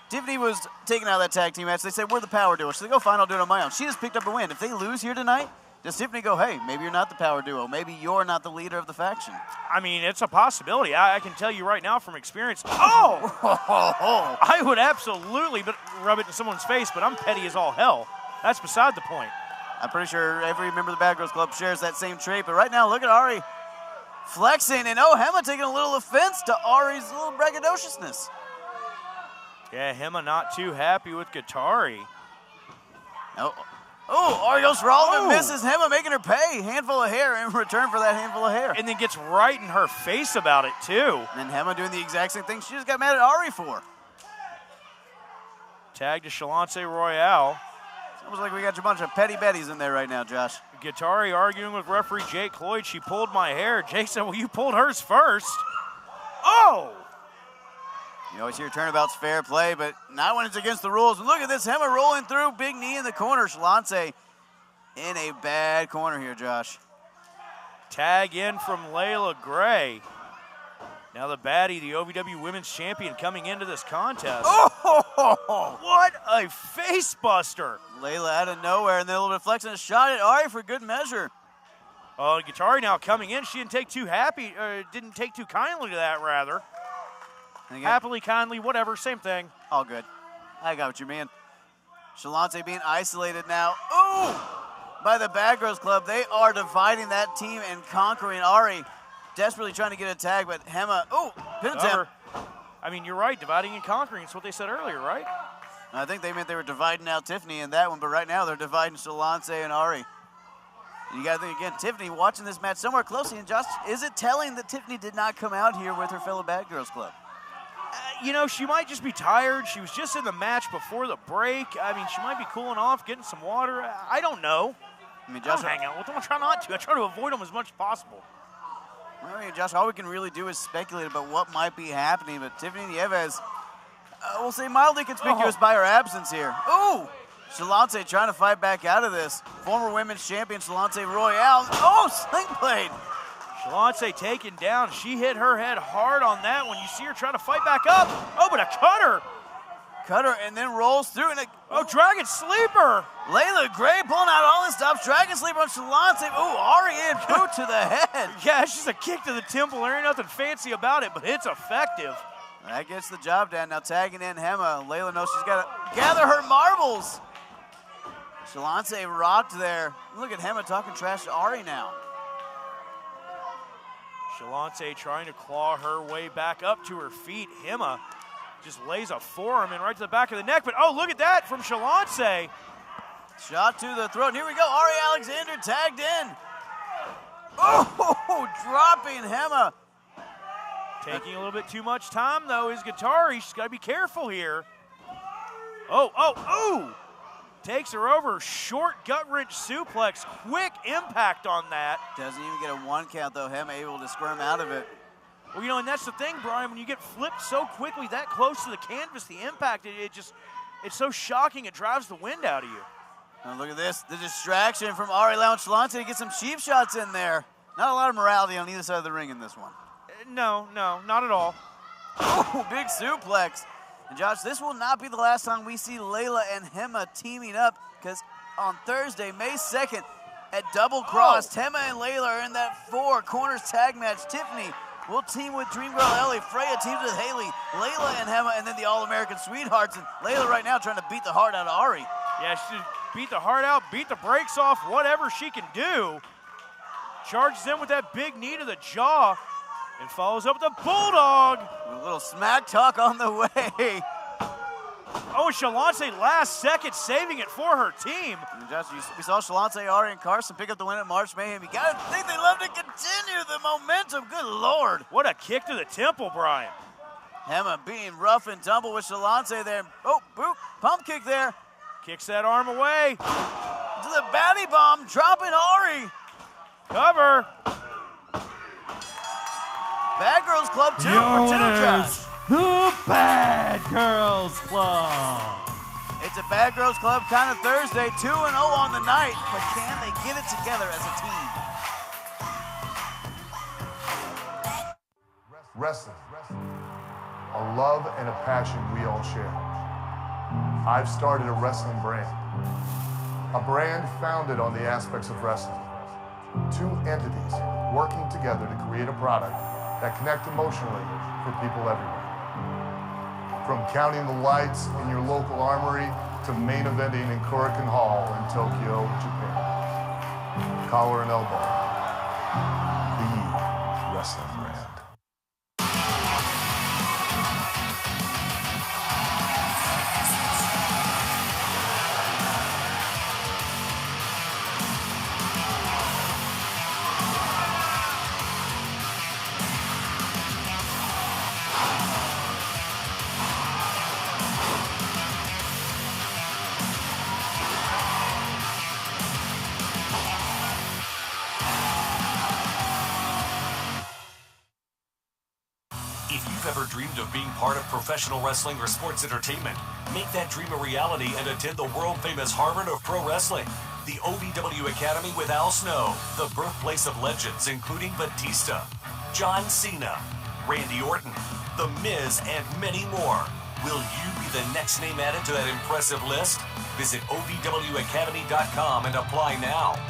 Tiffany was taken out of that tag team match. They said, we're the power duo. She's like, oh, fine, I'll do it on my own. She just picked up a win. If they lose here tonight, does Tiffany go, hey, maybe you're not the power duo. Maybe you're not the leader of the faction? I mean, it's a possibility. I can tell you right now from experience. Oh! I would absolutely rub it in someone's face, but I'm petty as all hell. That's beside the point. I'm pretty sure every member of the Bad Girls Club shares that same trait. But right now, look at Ari flexing. And Hema taking a little offense to Ari's little braggadociousness. Yeah, Hema not too happy with Guitari. Oh, Ari goes for all of it, misses Hema, making her pay. Handful of hair in return for that handful of hair. And then gets right in her face about it, too. And then Hema doing the exact same thing she just got mad at Ari for. Tag to Chalance Royale. It's almost like we got a bunch of petty betties in there right now, Josh. Guitari arguing with referee Jake Cloyd. She pulled my hair. Jake said, well, you pulled hers first. Oh! You always hear turnabout's fair play, but not when it's against the rules. And look at this, Hema rolling through, big knee in the corner. Chalance in a bad corner here, Josh. Tag in from Layla Gray. Now the baddie, the OVW Women's Champion, coming into this contest. Oh, what a face buster. Layla out of nowhere, and then a little deflection, a shot at Ari for good measure. Oh, Guitari now coming in. She didn't take too kindly to that, rather. Happily, kindly, whatever, same thing. All good. I got what you mean. Chalance being isolated now. Ooh! By the Bad Girls Club. They are dividing that team and conquering Ari. Desperately trying to get a tag, but Hema, pin attempt. I mean, you're right, dividing and conquering. It's what they said earlier, right? I think they meant they were dividing out Tiffany in that one, but right now they're dividing Chalance and Ari. You got to think again, Tiffany watching this match somewhere closely, and Josh, is it telling that Tiffany did not come out here with her fellow Bad Girls Club? You know, she might just be tired. She was just in the match before the break. I mean, she might be cooling off, getting some water. I don't know. I mean, I Josh, don't hang out with them. I try not to. I try to avoid them as much as possible. I mean, Josh, all we can really do is speculate about what might be happening, but Tiffany Nieves, we'll say mildly conspicuous by her absence here. Ooh! Shalante trying to fight back out of this. Former women's champion Shalante Royale. Oh, sling blade! Shalante taken down. She hit her head hard on that one. You see her trying to fight back up. Oh, but a cutter. Cutter and then rolls through. And Dragon Sleeper. Layla Gray pulling out all his stops. Dragon Sleeper on Shalante. Ooh, Ari in boot to the head. Yeah, it's just a kick to the temple. There ain't nothing fancy about it, but it's effective. That gets the job done. Now tagging in Hema. Layla knows she's got to gather her marbles. Shalante rocked there. Look at Hema talking trash to Ari now. Shalante trying to claw her way back up to her feet. Hema just lays a forearm in right to the back of the neck. But, oh, look at that from Shalante. Shot to the throat. And here we go. Ari Alexander tagged in. Oh, dropping Hema. Taking a little bit too much time, though, is Guittari. She's got to be careful here. Oh. Takes her over. Short gut wrench suplex. Quick impact on that. Doesn't even get a one count, though. Hema able to squirm out of it. Well, you know, and that's the thing, Brian. When you get flipped so quickly, that close to the canvas, the impact, it's so shocking, it drives the wind out of you. Oh, look at this. The distraction from Ari allowing Shalante to get some cheap shots in there. Not a lot of morality on either side of the ring in this one. No, not at all. Oh, big suplex. And Josh, this will not be the last time we see Layla and Hema teaming up, because on Thursday, May 2nd, at Double Cross, Hema and Layla are in that 4 corners tag match. Tiffany will team with Dream Girl Ellie. Freya teams with Haley. Layla and Hema, and then the All-American Sweethearts. And Layla right now trying to beat the heart out of Ari. Yeah, she should beat the heart out, beat the brakes off, whatever she can do. Charges in with that big knee to the jaw. And follows up with a Bulldog. A little smack talk on the way. Oh, Shalante last second saving it for her team. And Josh, we saw Shalante, Ari, and Carson pick up the win at March Mayhem. You gotta think they love to continue the momentum. Good Lord. What a kick to the temple, Brian. Hema being rough and tumble with Shalante there. Oh, boop, pump kick there. Kicks that arm away. To the Batty Bomb, dropping Ari. Cover. Bad Girls Club 2 Your for 2, winners, Josh. the Bad Girls Club. It's a Bad Girls Club kind of Thursday, 2-0 on the night, but can they get it together as a team? Wrestling, a love and a passion we all share. I've started a wrestling brand, a brand founded on the aspects of wrestling. 2 entities working together to create a product that connect emotionally for people everywhere. From counting the lights in your local armory to main eventing in Korakuen Hall in Tokyo, Japan. Collar and elbow, the wrestling brand. Ever dreamed of being part of professional wrestling or sports entertainment? Make that dream a reality and attend the world-famous Harvard of Pro Wrestling, the OVW Academy with Al Snow, the birthplace of legends including Batista, John Cena, Randy Orton, The Miz, and many more. Will you be the next name added to that impressive list? Visit OVWacademy.com and apply now.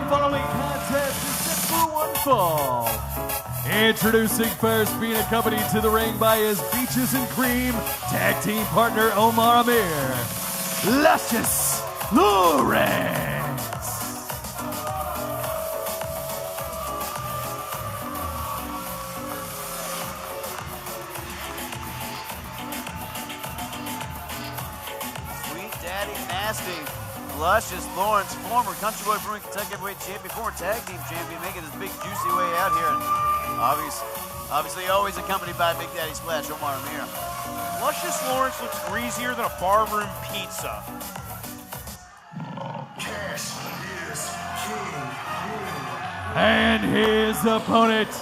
The following contest is set for one fall. Introducing first, being accompanied to the ring by his Beaches and Cream tag team partner Omar Amir, Luscious Lawrence. Luscious Lawrence, former Country Boy Brewing Kentucky Heavyweight Champion, former Tag Team Champion, making his big juicy way out here. And obviously always accompanied by Big Daddy Splash, Omar Amir. Luscious Lawrence looks greasier than a barroom pizza. Cash is king. And his opponent,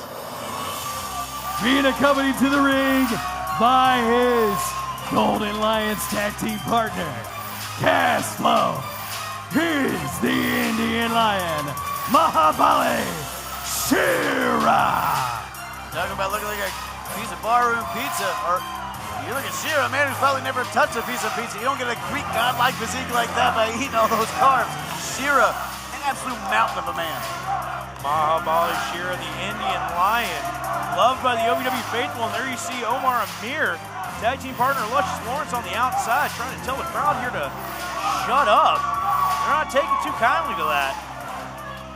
being accompanied to the ring by his Golden Lions tag team partner, Cash Flow. He's the Indian Lion, Mahabali Shera. Talking about looking like a piece of barroom pizza, or you look at Shera, a man who's probably never touched a piece of pizza. You don't get a Greek godlike physique like that by eating all those carbs. Shera, an absolute mountain of a man. Mahabali Shera, the Indian Lion, loved by the OVW faithful, and there you see Omar Amir, tag team partner Luscious Lawrence on the outside, trying to tell the crowd here to shut up. They're not taking too kindly to that.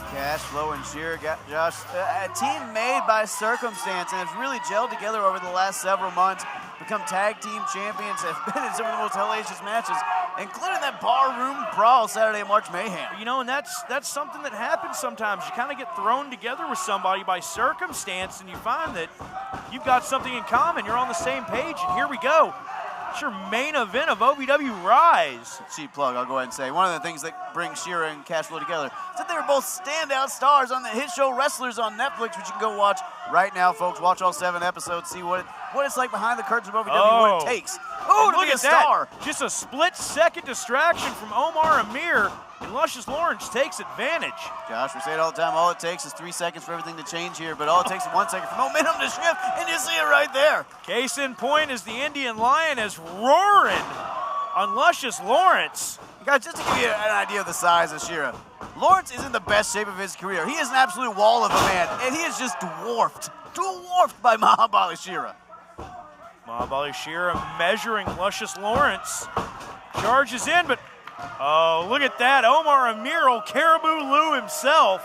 Cash Flow and Shera, Josh, a team made by circumstance, and it's really gelled together over the last several months. Become tag team champions, have been in some of the most hellacious matches, including that barroom brawl Saturday at March Mayhem. You know, and that's something that happens sometimes. You kind of get thrown together with somebody by circumstance, and you find that you've got something in common. You're on the same page, and here we go. It's your main event of OVW Rise. Cheap plug, I'll go ahead and say. One of the things that brings Shera and Cash Flow together is that they were both standout stars on the hit show Wrestlers on Netflix, which you can go watch right now, folks. Watch all 7 episodes, see what it's like behind the curtains of OVW, what it takes. Oh, to be a star. Just a split-second distraction from Omar Amir, and Luscious Lawrence takes advantage. Josh, we say it all the time, all it takes is 3 seconds for everything to change here, but all it takes is 1 second for momentum to shift, and you see it right there. Case in point is the Indian Lion is roaring on Luscious Lawrence. Guys, just to give you an idea of the size of Shera, Lawrence is in the best shape of his career. He is an absolute wall of a man, and he is just dwarfed by Mahabali Shera. Mahabali Shera measuring Luscious Lawrence. Charges in, but oh, look at that. Omar Amir, old Caribou Lou himself,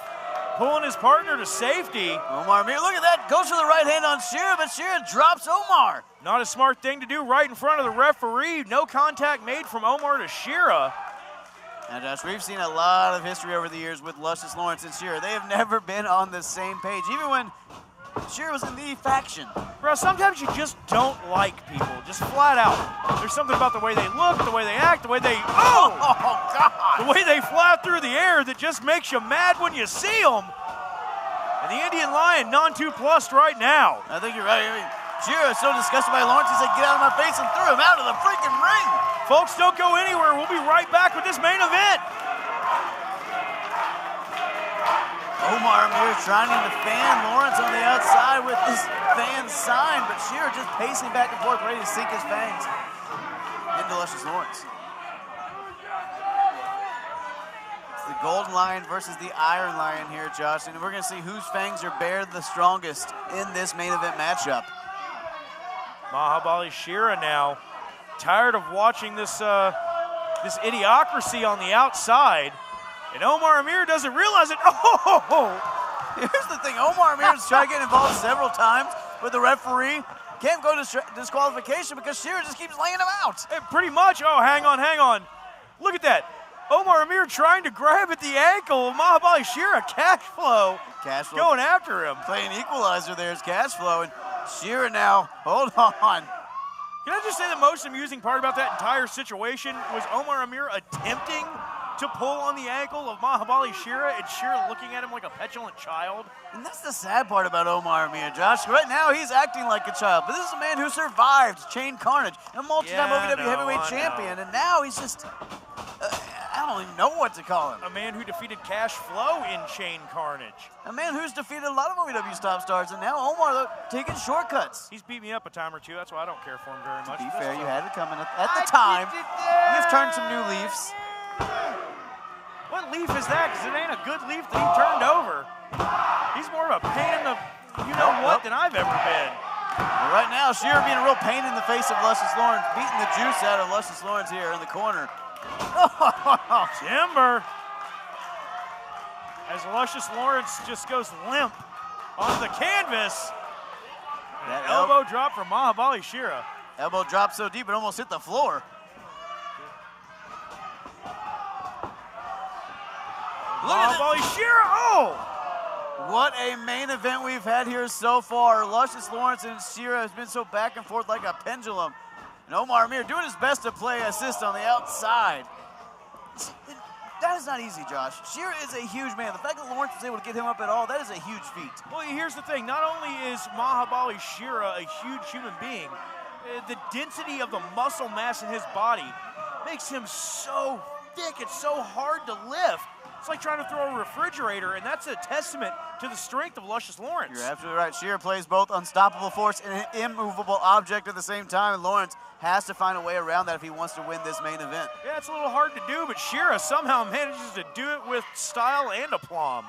pulling his partner to safety. Omar Amir, look at that. Goes for the right hand on Shera, but Shera drops Omar. Not a smart thing to do right in front of the referee. No contact made from Omar to Shera. Now, Josh, we've seen a lot of history over the years with Luscious Lawrence and Shera. They have never been on the same page, even when Shera was in the faction. Bro, sometimes you just don't like people, just flat out. There's something about the way they look, the way they act, the way they, oh God! The way they fly through the air that just makes you mad when you see them. And the Indian Lion, non-2-plussed right now. I think you're right. I mean, Shera is so disgusted by Lawrence, he said, get out of my face, and threw him out of the freaking ring. Folks, don't go anywhere. We'll be right back with this main event. Omar Amir trying to fan Lawrence on the outside with his fan sign, but Shera just pacing back and forth, ready to sink his fangs into Luscious Lawrence. It's the Golden Lion versus the Iron Lion here, Josh, and we're going to see whose fangs are bared the strongest in this main event matchup. Mahabali Shera now, tired of watching this idiocracy on the outside. And Omar Amir doesn't realize it. Oh! Here's the thing. Omar Amir's tried to get involved several times, but the referee can't go to disqualification because Shera just keeps laying him out. Hey, pretty much. Oh, hang on. Look at that. Omar Amir trying to grab at the ankle of Mahabali Shera. Cash Flow going after him. Playing equalizer there is Cash Flow. And Shera now, hold on. Can I just say the most amusing part about that entire situation was Omar Amir attempting to pull on the ankle of Mahabali Shera, and Shera looking at him like a petulant child. And that's the sad part about Omar Amir, Josh. Right now, he's acting like a child, but this is a man who survived Chain Carnage, a multi-time OVW heavyweight champion, and now he's just, I don't even know what to call him. A man who defeated Cash Flow in Chain Carnage. A man who's defeated a lot of OVW's top stars, and now Omar, though, taking shortcuts. He's beat me up a time or two, that's why I don't care for him very much. To be fair, you had it coming at the time. You've turned some new leaves. What leaf is that? Because it ain't a good leaf that he turned over. He's more of a pain in the you-know-what than I've ever been. Well, right now, Shearer being a real pain in the face of Luscious Lawrence, beating the juice out of Luscious Lawrence here in the corner. Timber. As Luscious Lawrence just goes limp on the canvas. That elbow drop from Mahabali Shera. Elbow drop so deep it almost hit the floor. Mahabali Shera, oh! What a main event we've had here so far. Luscious Lawrence and Shera has been so back and forth like a pendulum. And Omar Amir doing his best to play assist on the outside. That is not easy, Josh. Shera is a huge man. The fact that Lawrence was able to get him up at all, that is a huge feat. Well, here's the thing. Not only is Mahabali Shera a huge human being, the density of the muscle mass in his body makes him so thick. It's so hard to lift. It's like trying to throw a refrigerator, and that's a testament to the strength of Luscious Lawrence. You're absolutely right. Shera plays both unstoppable force and an immovable object at the same time, and Lawrence has to find a way around that if he wants to win this main event. Yeah, it's a little hard to do, but Shera somehow manages to do it with style and aplomb.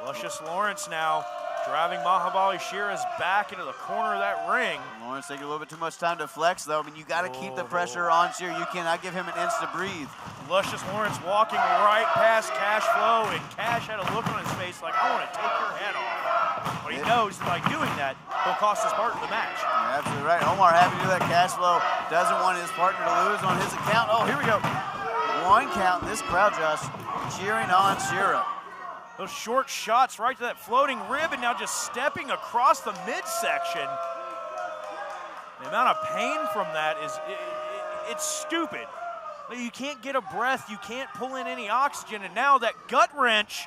Luscious Lawrence now driving Mahabali Shera's back into the corner of that ring. Lawrence taking a little bit too much time to flex, though. I mean, you got to keep the pressure on Shera. You cannot give him an inch to breathe. Luscious Lawrence walking right past Cash Flow, and Cash had a look on his face like, I want to take your head off. But he knows by doing that, he'll cost his partner the match. You're absolutely right. Omar happy to do that. Cash Flow doesn't want his partner to lose on his account. Oh, here we go. One count. This crowd, Josh, cheering on Shera. Those short shots right to that floating rib, and now just stepping across the midsection. The amount of pain from that is, it's stupid. You can't get a breath, you can't pull in any oxygen, and now that gut wrench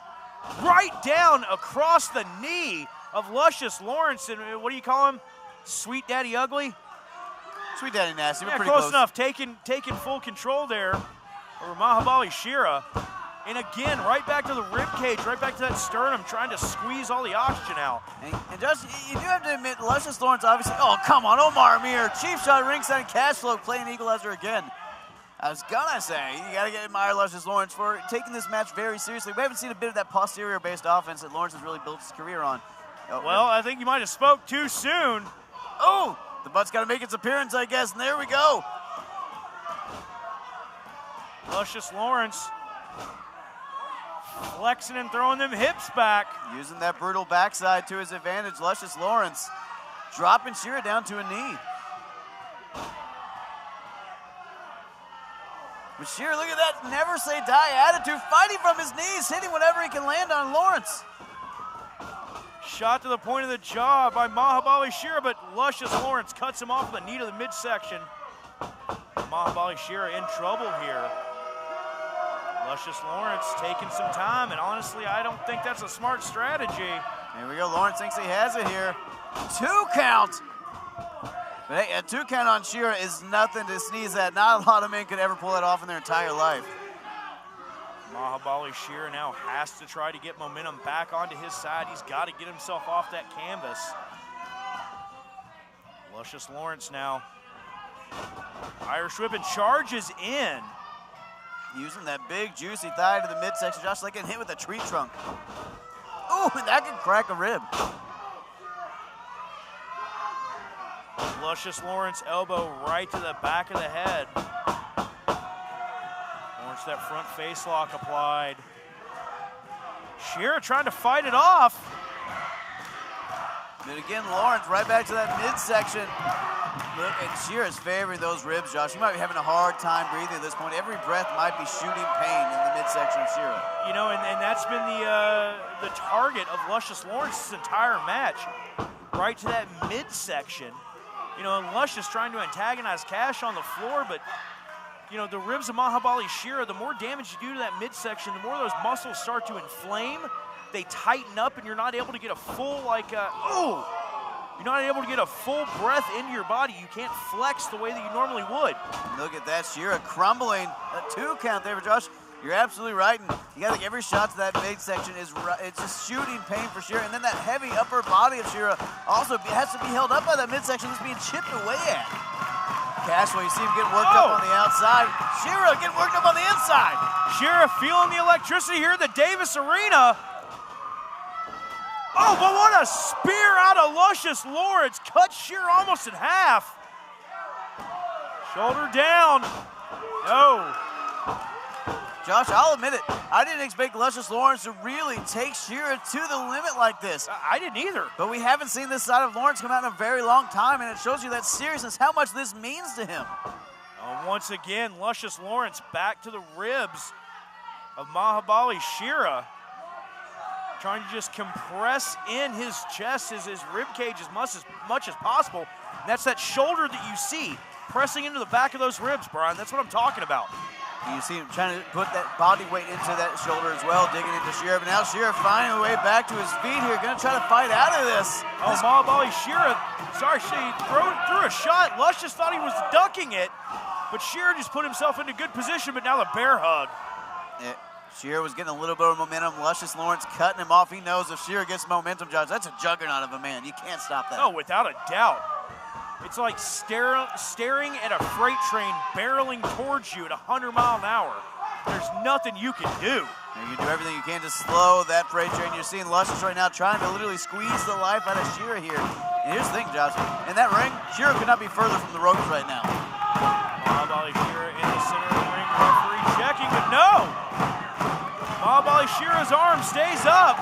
right down across the knee of Luscious Lawrence, and what do you call him? Sweet Daddy Ugly? Sweet Daddy Nasty, yeah, pretty close enough, taking full control there over Mahabali Shera. And again, right back to the rib cage, right back to that sternum, trying to squeeze all the oxygen out. And Josh, you do have to admit, Luscious Lawrence obviously, oh, come on, Omar Amir, cheap shot ringside, Cash Flow playing equalizer again. I was gonna say, you gotta admire Luscious Lawrence for taking this match very seriously. We haven't seen a bit of that posterior-based offense that Lawrence has really built his career on. Well, I think you might have spoke too soon. Oh, the butt's gotta make its appearance, I guess, and there we go. Luscious Lawrence flexing and throwing them hips back. Using that brutal backside to his advantage. Luscious Lawrence dropping Shera down to a knee. But Shera, look at that never say die attitude, fighting from his knees, hitting whatever he can land on Lawrence. Shot to the point of the jaw by Mahabali Shera, but Luscious Lawrence cuts him off with a knee to the midsection. Mahabali Shera in trouble here. Luscious Lawrence taking some time, and honestly, I don't think that's a smart strategy. Here we go, Lawrence thinks he has it here. 2 count. But hey, a 2 count on Shera is nothing to sneeze at. Not a lot of men could ever pull that off in their entire life. Mahabali Shera now has to try to get momentum back onto his side. He's got to get himself off that canvas. Luscious Lawrence now. Irish whip and charges in. Using that big, juicy thigh to the midsection, just like getting hit with a tree trunk. Ooh, that could crack a rib. Luscious Lawrence elbow right to the back of the head. Lawrence that front face lock applied. Shera trying to fight it off. And again, Lawrence right back to that midsection. Look, and Shera's favoring those ribs, Josh. You might be having a hard time breathing at this point. Every breath might be shooting pain in the midsection of Shera. You know, and that's been the target of Luscious Lawrence's entire match. Right to that midsection. You know, and Luscious trying to antagonize Cash on the floor, but, you know, the ribs of Mahabali Shera, the more damage you do to that midsection, the more those muscles start to inflame. They tighten up, and you're not able to get a full, you're not able to get a full breath into your body. You can't flex the way that you normally would. Look at that, Shera crumbling. A 2 count there for Josh. You're absolutely right, and you got to think every shot to that midsection is it's just shooting pain for Shera, and then that heavy upper body of Shera also has to be held up by that midsection that's being chipped away at. Cashwell, you see him getting worked up on the outside. Shera getting worked up on the inside. Shera feeling the electricity here at the Davis Arena. Oh, but what a spear out of Luscious Lawrence. Cut Shera almost in half. Shoulder down. No. Josh, I'll admit it. I didn't expect Luscious Lawrence to really take Shera to the limit like this. I didn't either. But we haven't seen this side of Lawrence come out in a very long time, and it shows you that seriousness, how much this means to him. Once again, Luscious Lawrence back to the ribs of Mahabali Shera. Trying to just compress in his chest, his rib cage as much as possible. And that's that shoulder that you see pressing into the back of those ribs, Brian. That's what I'm talking about. You see him trying to put that body weight into that shoulder as well, digging into Shera. But now Shera finding a way back to his feet here, going to try to fight out of this. Oh, Mahabali Shera, sorry, she threw a shot. Luscious thought he was ducking it, but Shera just put himself into good position, but now the bear hug. Yeah. Shera was getting a little bit of momentum. Luscious Lawrence cutting him off. He knows if Shera gets momentum, Josh, that's a juggernaut of a man. You can't stop that. Oh, without a doubt. It's like staring at a freight train barreling towards you at 100 miles an hour. There's nothing you can do. You can do everything you can to slow that freight train. You're seeing Luscious right now trying to literally squeeze the life out of Shera here. And here's the thing, Josh. In that ring, Shera could not be further from the ropes right now. Mahabali Shera in the center of the ring. Referee checking, but no! Mahabali Shera's arm stays up.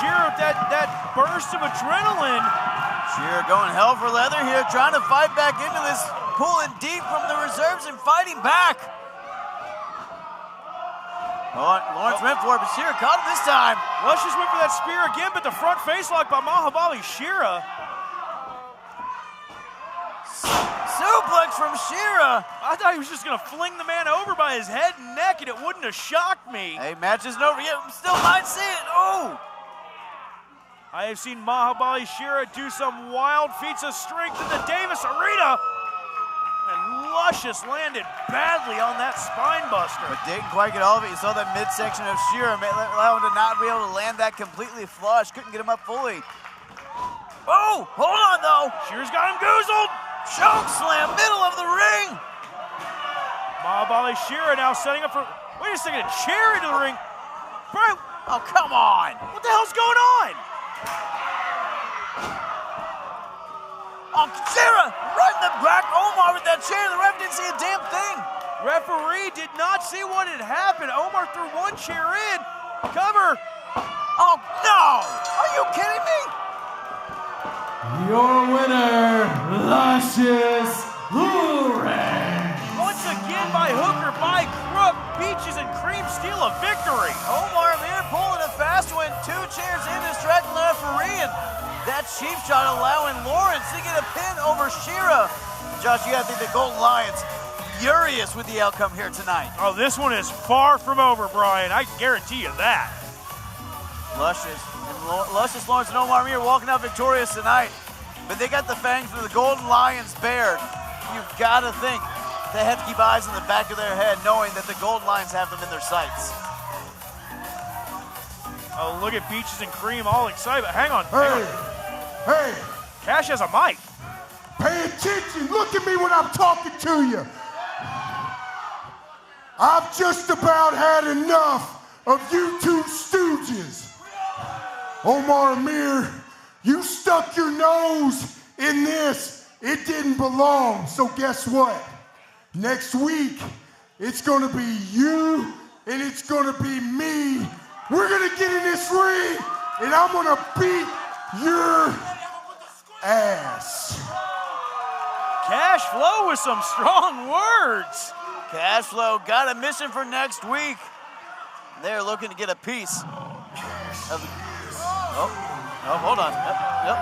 Shera with that burst of adrenaline. Shera going hell for leather here, trying to fight back into this, pulling deep from the reserves and fighting back. Oh, Lawrence went for it, but Shera caught him this time. Luscious went for that spear again, but the front face lock by Mahabali Shera. Suplex from Shera. I thought he was just going to fling the man over by his head and neck, and it wouldn't have shocked me. Hey, match isn't over yet. Still might see it. Oh! I have seen Mahabali Shera do some wild feats of strength in the Davis Arena. And Luscious landed badly on that spine buster. But didn't quite get all of it. You saw that midsection of Shera allow him to not be able to land that completely flush. Couldn't get him up fully. Oh, hold on though. Shera's got him goozled. Choke slam, middle of the ring. Mahabali Shera now setting up for, wait a second, a chair into the ring. Brian, oh, come on. What the hell's going on? Oh, Shera, right in the back. Omar with that chair. The ref didn't see a damn thing. Referee did not see what had happened. Omar threw one chair in. Cover. Oh, no. Are you kidding me? Your winner, Luscious Lawrence. Once again by hook or by crook, Peaches and Cream steal a victory. Omar Amir pulling a fast one. 2 chairs in, distracting the referee, and that cheap shot allowing Lawrence to get a pin over Shera. Josh, you got to think the Golden Lions furious with the outcome here tonight. Oh, this one is far from over, Brian. I can guarantee you that. Luscious Lawrence and Omar Amir walking out victorious tonight. But they got the fangs of the Golden Lions bared. You've got to think they have to keep eyes in the back of their head knowing that the Golden Lions have them in their sights. Oh, look at Peaches and Cream all excited. Hang on. Hey. Cash has a mic. Pay attention. Look at me when I'm talking to you. I've just about had enough of you two stooges. Omar Amir, you stuck your nose in this. It didn't belong. So guess what? Next week, it's going to be you and it's going to be me. We're going to get in this ring and I'm going to beat your ass. Cash Flow with some strong words. Cash Flow got a mission for next week. They're looking to get a piece of the... Oh, hold on. Yep.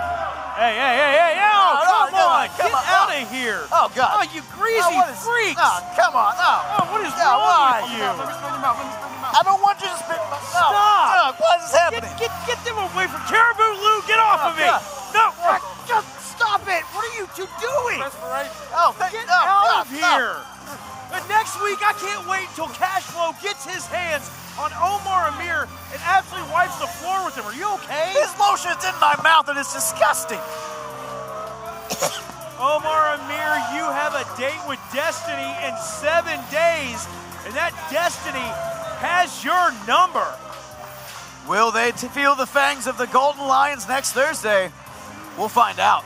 Hey, come on. Get out of here. Oh, God. Oh, you greasy freaks. Oh, come on. Oh, what is wrong with you? I don't want you to spit my... Stop. What is happening? Get them away from Caribou Lou. Get off of me. God. No, just stop it. What are you two doing? Oh, get out of here. But next week, I can't wait until Cash Flow gets his hands on Omar Amir and absolutely wipes the floor with him. Are you okay? His lotion's in my mouth and it's disgusting. Omar Amir, you have a date with Destiny in 7 days, and that Destiny has your number. Will they feel the fangs of the Golden Lions next Thursday? We'll find out.